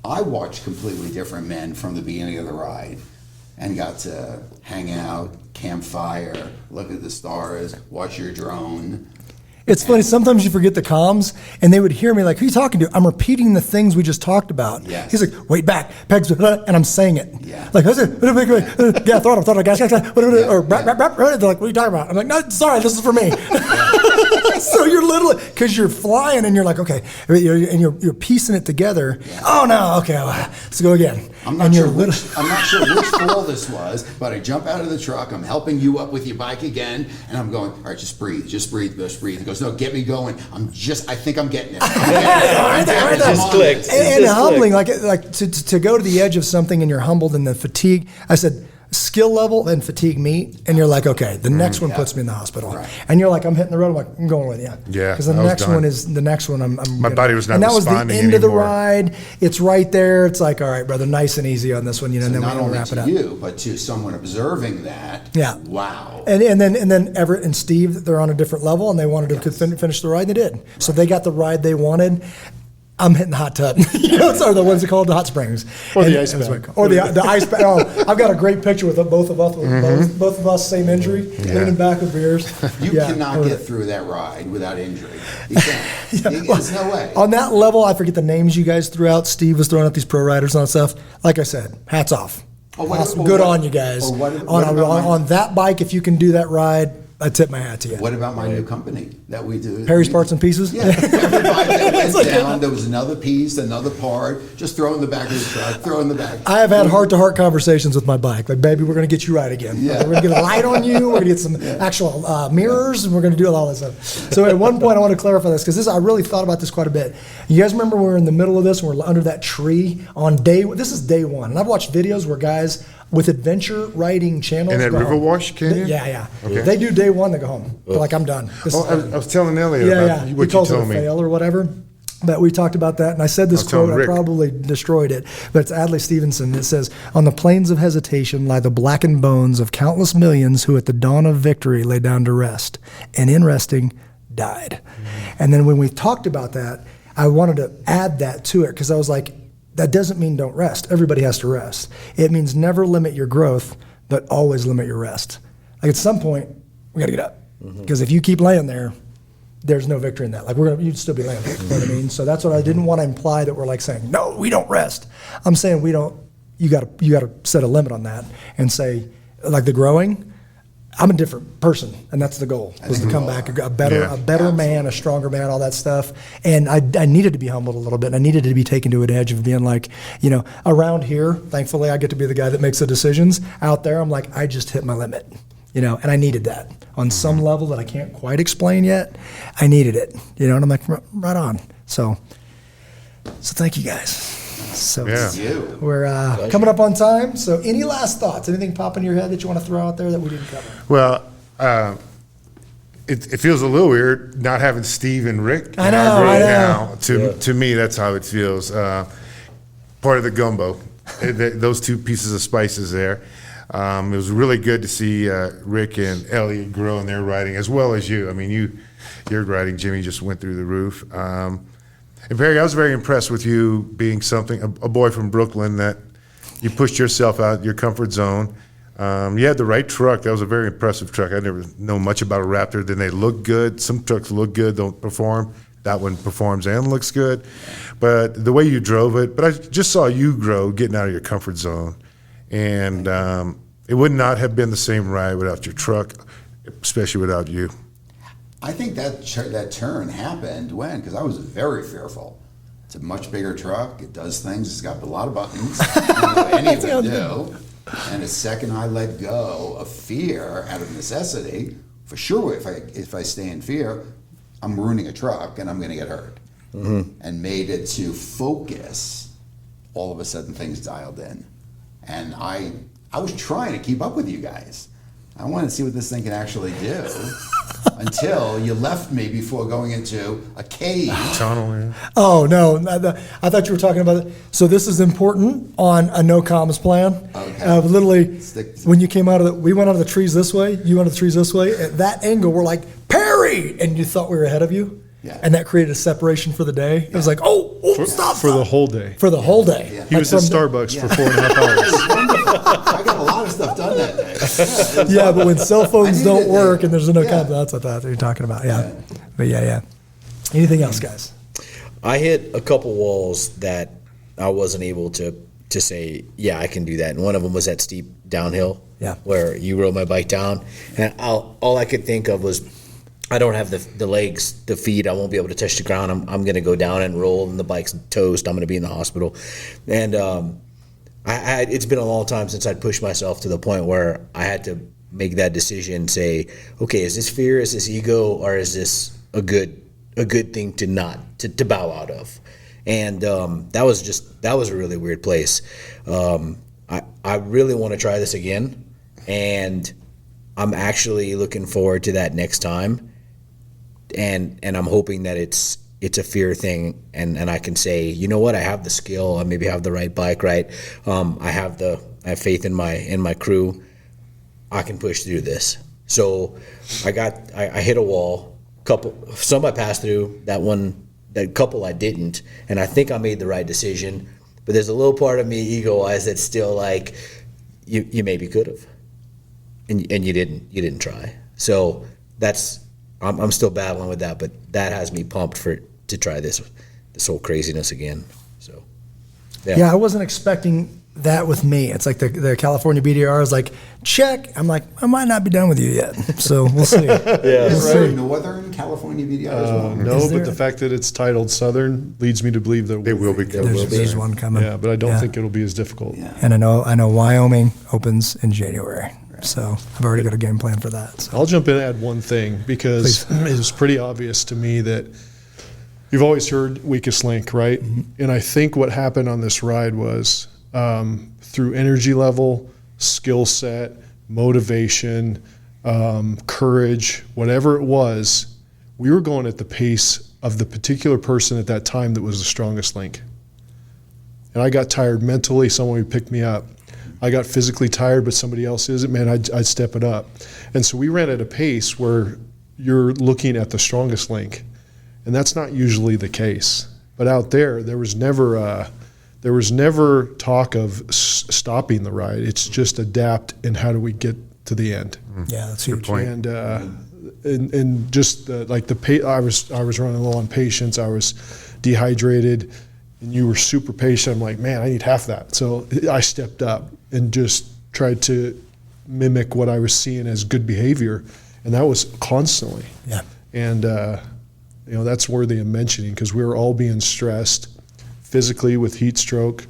I watched completely different men from the beginning of the ride and got to hang out, campfire, look at the stars, watch your drone. It's funny, sometimes you forget the comms, and they would hear me like, who are you talking to? I'm repeating the things we just talked about. Yes. He's like, wait back, pegs, and I'm saying it. Yeah. Like, yeah, throttle, gas, or rap. They're like, what are you talking about? I'm like, no, sorry, this is for me. So you're literally, because you're flying and you're like, okay, and you're piecing it together. Yeah. Oh, no, okay, let's go again. I'm not sure which fall this was, but I jump out of the truck, I'm helping you up with your bike again, and I'm going, all right, just breathe. He goes, no, get me going. I think I'm getting it. It just clicked. And humbling, like to go to the edge of something and you're humbled and the fatigue. I said, skill level and fatigue meet, and you're like, okay, the next one puts me in the hospital. Right. And you're like, I'm hitting the road, I'm like, I'm going with you. Yeah. Because the next one, I'm My body was not and that was the responding end of the anymore. ride. It's right there. It's like, all right, brother, nice and easy on this one, and then not we're only gonna wrap it to up. you, but to someone observing that. Yeah. Wow. And then Everett and Steve, they're on a different level, and they wanted to finish the ride. They did. Right. So they got the ride they wanted. I'm hitting the hot tub. Sorry, the ones that call it the hot springs. Or the ice bag. Or the ice bag. Oh, I've got a great picture with both of us. Both of us, same injury, leaning back with beers. You cannot get through that ride without injury. You can't. There's no way. On that level, I forget the names you guys threw out. Steve was throwing out these pro riders and all that stuff. Like I said, hats off. Awesome. Good on you guys. On that bike, if you can do that ride, I tip my hat to you. What about my new company that we do? Perry's Parts and Pieces? Yeah. Every bike that went down, there was another piece, another part, just throw in the back of the truck, throw in the back. I have had heart-to-heart conversations with my bike. Like, baby, we're going to get you right again. Yeah. We're going to get a light on you. We're going to get some actual mirrors, and we're going to do all this stuff. So at one point, I want to clarify this, because I really thought about this quite a bit. You guys remember we were in the middle of this, and we're under that tree on this is day one. And I've watched videos where guys with adventure riding channels. In that go River home. Wash Canyon? Yeah. Okay. They do day one, they go home. They're like, I'm done. This is I done. was telling Elliot Yeah, about yeah. what He you calls it a told me. fail or whatever. But we talked about that, and I said this I'll tell quote, I Rick. probably destroyed it, but it's Adlai Stevenson. It says, "On the plains of hesitation lie the blackened bones of countless millions who at the dawn of victory lay down to rest, and in resting, died." And then when we talked about that, I wanted to add that to it, because I was like, that doesn't mean don't rest. Everybody has to rest. It means never limit your growth, but always limit your rest. Like at some point, we got to get up, because if you keep laying there, there's no victory in that. Like you'd still be laying there. You know what I mean? So that's what I didn't want to imply, that we're like saying, no, we don't rest. I'm saying we don't. You got to set a limit on that and say, like the growing, I'm a different person, and that's the goal, is to come back a better man, a stronger man, all that stuff. And I needed to be humbled a little bit, and I needed to be taken to an edge of being like, around here, thankfully I get to be the guy that makes the decisions. Out there, I'm like, I just hit my limit. And I needed that on some level that I can't quite explain yet. I needed it, and I'm like, right on. So thank you guys. So Yeah. we're coming up on time. So any last thoughts? Anything pop in your head that you want to throw out there that we didn't cover? Well, it feels a little weird not having Steve and Rick I in know, our I group know. now. To me, that's how it feels. Part of the gumbo, those two pieces of spices there. It was really good to see Rick and Elliot grow in their riding, as well as you. I mean, your riding, Jimmy, just went through the roof. And Perry, I was very impressed with you being a boy from Brooklyn, that you pushed yourself out your comfort zone. You had the right truck. That was a very impressive truck. I never know much about a Raptor. Then they look good. Some trucks look good, don't perform. That one performs and looks good. But the way you drove it, but I just saw you grow, getting out of your comfort zone. And it would not have been the same ride without your truck, especially without you. I think that turn happened when, because I was very fearful. It's a much bigger truck. It does things. It's got a lot of buttons. I don't know any of it do. And the second I let go of fear out of necessity, for sure, if I stay in fear, I'm ruining a truck and I'm going to get hurt. And made it to focus. All of a sudden, things dialed in. And I was trying to keep up with you guys. I wanted to see what this thing can actually do until you left me before going into a cave. Tunnel, yeah. Oh, no. I thought you were talking about it. So this is important on a no comms plan. Okay. Literally, when you came we went out of the trees this way, you went out of the trees this way. At that angle, we're like, Perry! And you thought we were ahead of you. Yeah. And that created a separation for the day. It was like, stop. For the whole day. For the whole day. Yeah. He was at Starbucks for 4.5 hours. I got a lot of stuff done that day. Yeah, but when cell phones I don't needed work that. and there's no Yeah. comms, that's what you're talking about. Yeah. But yeah. Anything else, guys? I hit a couple walls that I wasn't able to say, yeah, I can do that. And one of them was that steep downhill, where you rode my bike down. And all I could think of was, I don't have the legs, the feet. I won't be able to touch the ground. I'm going to go down and roll, and the bike's toast. I'm going to be in the hospital. And it's been a long time since I'd pushed myself to the point where I had to make that decision, say, okay, is this fear, is this ego, or is this a good thing to bow out of? And that was a really weird place. I really want to try this again, and I'm actually looking forward to that next time. And I'm hoping that it's a fear thing, and I can say, you know what, I have the skill, I maybe have the right bike, right? I have faith in my crew. I can push through this. So I hit a wall. Some I passed through. That couple I didn't, and I think I made the right decision. But there's a little part of me, ego-wise, that's still like, you maybe could have, and you didn't try. So I'm still battling with that, but that has me pumped to try this whole craziness again. So, Yeah, I wasn't expecting that with me. It's like the California BDR is like, check. I'm like, I might not be done with you yet. So we'll see. Is there a Northern California BDR as well? No, but the fact that it's titled Southern leads me to believe that They will be. There's one coming. Yeah, but I don't think it'll be as difficult. Yeah. And I know Wyoming opens in January. So I've already got a game plan for that. So. I'll jump in and add one thing, because it was pretty obvious to me that you've always heard weakest link, right? And I think what happened on this ride was through energy level, skill set, motivation, courage, whatever it was, we were going at the pace of the particular person at that time that was the strongest link. And I got tired mentally, someone would pick me up. I got physically tired, but somebody else isn't, man, I'd step it up. And so we ran at a pace where you're looking at the strongest link. And that's not usually the case. But out there was never talk of stopping the ride. It's just adapt and how do we get to the end. Yeah, that's huge. point. And just like the pace, I was running low on patience. I was dehydrated, and you were super patient. I'm like, man, I need half that. So I stepped up and just tried to mimic what I was seeing as good behavior, and that was constantly. Yeah. And that's worthy of mentioning because we were all being stressed physically with heat stroke.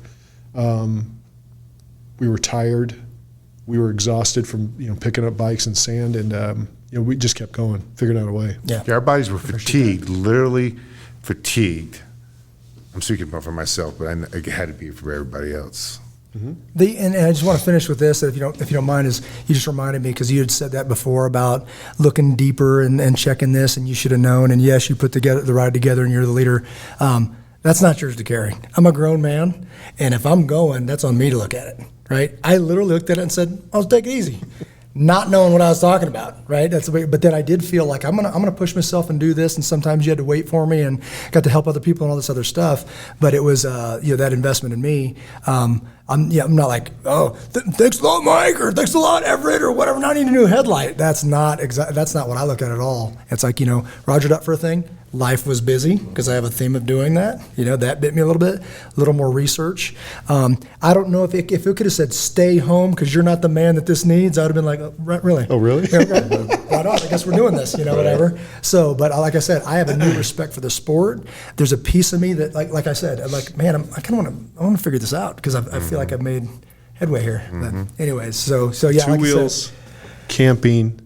We were tired. We were exhausted from picking up bikes and sand, and we just kept going, figured out a way. Yeah. Our bodies were fatigued, literally fatigued. I'm speaking about for myself, but it had to be for everybody else. Mm-hmm. And I just want to finish with this, if you don't mind, is you just reminded me because you had said that before about looking deeper and checking this, and you should have known. And yes, you put the ride together, and you're the leader. That's not yours to carry. I'm a grown man, and if I'm going, that's on me to look at it, right? I literally looked at it and said, "I'll take it easy." Not knowing what I was talking about, right? That's the way. But then I did feel like I'm gonna push myself and do this, and sometimes you had to wait for me, and got to help other people and all this other stuff. But it was that investment in me. I'm not like, thanks a lot, Mike, or thanks a lot, Everett, or whatever. Now I need a new headlight. That's not what I look at all. It's like Rogered up for a thing. Life was busy because I have a theme of doing that. That bit me a little bit. A little more research. I don't know if it could have said stay home because you're not the man that this needs. I would have been like, really? Oh, really? Right on. I guess we're doing this. Whatever. So, but like I said, I have a new respect for the sport. There's a piece of me that, like I said, I'm like, man, I kind of want to figure this out because I feel like I've made headway here. But anyways, so yeah, Two like wheels, camping,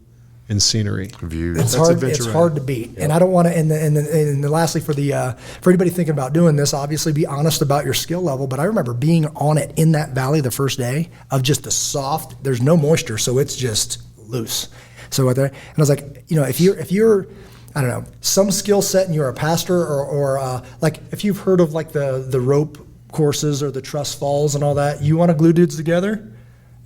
and scenery. Views. It's hard to beat. Yep. And I don't want to. And then lastly, for anybody thinking about doing this, obviously be honest about your skill level. But I remember being on it in that valley the first day of just the soft. There's no moisture, so it's just loose. So and I was like, if you're I don't know, some skill set and you're a pastor or like if you've heard of like the rope courses or the truss falls and all that, you want to glue dudes together.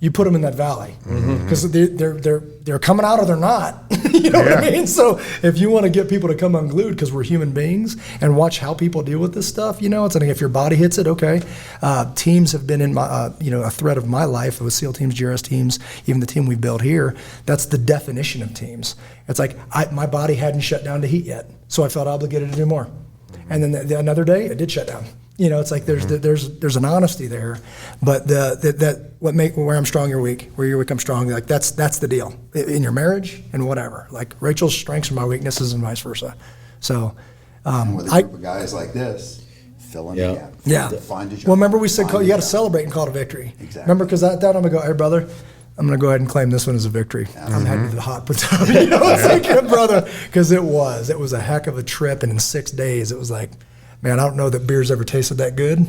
You put them in that valley because they're coming out or they're not. You know what I mean? So if you want to get people to come unglued because we're human beings and watch how people deal with this stuff, it's like if your body hits it, okay. Teams have been in my a thread of my life with SEAL teams, GRS teams, even the team we built here. That's the definition of teams. It's like my body hadn't shut down to heat yet, so I felt obligated to do more. And then another day, it did shut down. It's like there's an honesty there, but where I'm strong, you're weak. Where you're weak, I'm strong. Like that's the deal in your marriage and whatever. Like Rachel's strengths are my weaknesses and vice versa. So, and with a group of guys like this, fill in the gap. Yeah. Find a job. Well, remember we said you got to celebrate and call it a victory. Exactly. Remember, because I'm gonna go, hey brother, I'm gonna go ahead and claim this one as a victory. I'm happy with the hot potato. It's like, yeah, brother, because it was a heck of a trip, and in 6 days it was like. Man, I don't know that beer's ever tasted that good.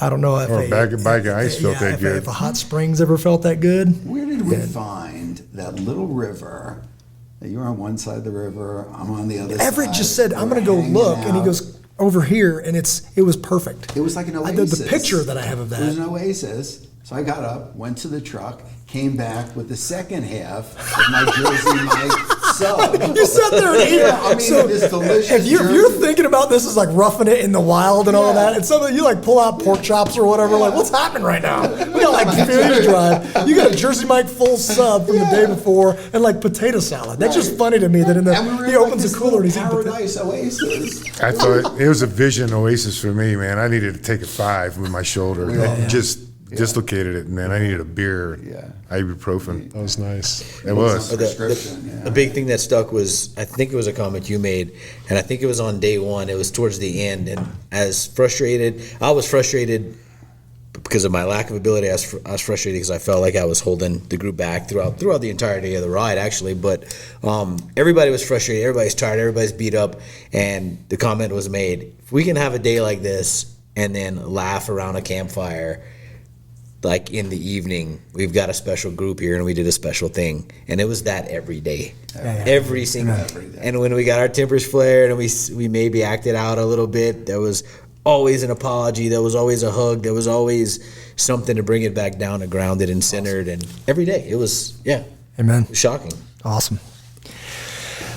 I don't know if a bag of ice felt that good. If a hot springs ever felt that good. Where did we find that little river? That you're on one side of the river, I'm on the other side. Everett just said, I'm going to go look, and he goes over here, and it was perfect. It was like an oasis. The picture that I have of that. It was an oasis. So I got up, went to the truck, came back with the second half of my Jersey Mike sub. You sat there and ate it. I mean, this delicious if you're thinking about this as like roughing it in the wild and all of that, and something you like pull out pork chops or whatever, like what's happening right now? We got like food drive. You got a Jersey Mike full sub from the day before and like potato salad. That's just funny to me that he opens the cooler and he's eating paradise oasis. I thought it was a vision oasis for me, man. I needed to take a 5 with my shoulder. Just dislocated it, and then I needed a beer, ibuprofen. That was nice. It was. The big thing that stuck was, I think it was a comment you made, and I think it was on day one. It was towards the end, and I was frustrated because of my lack of ability. I was frustrated because I felt like I was holding the group back throughout the entirety of the ride, actually. But everybody was frustrated. Everybody's tired. Everybody's beat up, and the comment was made: if we can have a day like this and then laugh around a campfire, like in the evening, we've got a special group here and we did a special thing. And it was that every day. Every single day. And when we got our tempers flared and we maybe acted out a little bit, there was always an apology. There was always a hug. There was always something to bring it back down and grounded and centered. And every day it was, Amen. It was shocking.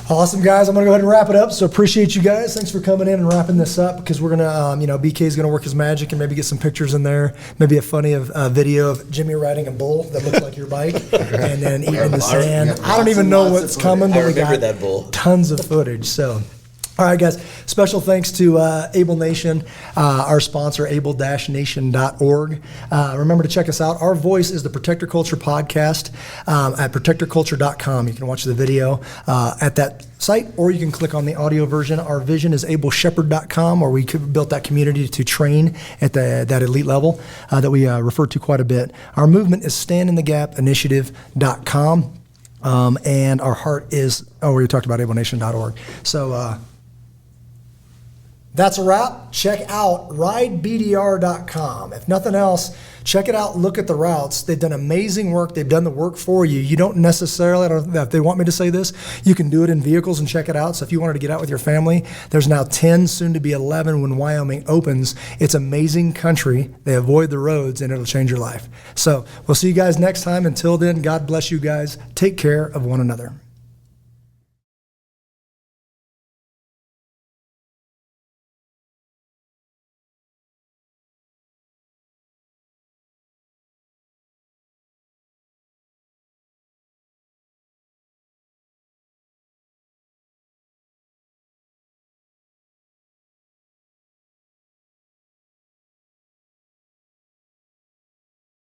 Awesome, guys. I'm going to go ahead and wrap it up. So appreciate you guys. Thanks for coming in and wrapping this up, because we're going to, BK's going to work his magic and maybe get some pictures in there. Maybe a funny video of Jimmy riding a bull that looks like your bike and then eating the sand. I don't even know what's coming, but we got that bull. Tons of footage. So, all right, guys. Special thanks to Able Nation, our sponsor, able-nation.org. Remember to check us out. Our voice is the Protector Culture podcast at protectorculture.com. You can watch the video at that site, or you can click on the audio version. Our vision is ableshepherd.com, where we built that community to train at that elite level that we refer to quite a bit. Our movement is standinthegapinitiative.com. And our heart is, we talked about ablenation.org. So, that's a wrap. Check out ridebdr.com. If nothing else, check it out. Look at the routes. They've done amazing work. They've done the work for you. You don't necessarily, I don't know if they want me to say this, you can do it in vehicles and check it out. So if you wanted to get out with your family, there's now 10, soon to be 11 when Wyoming opens. It's amazing country. They avoid the roads and it'll change your life. So we'll see you guys next time. Until then, God bless you guys. Take care of one another.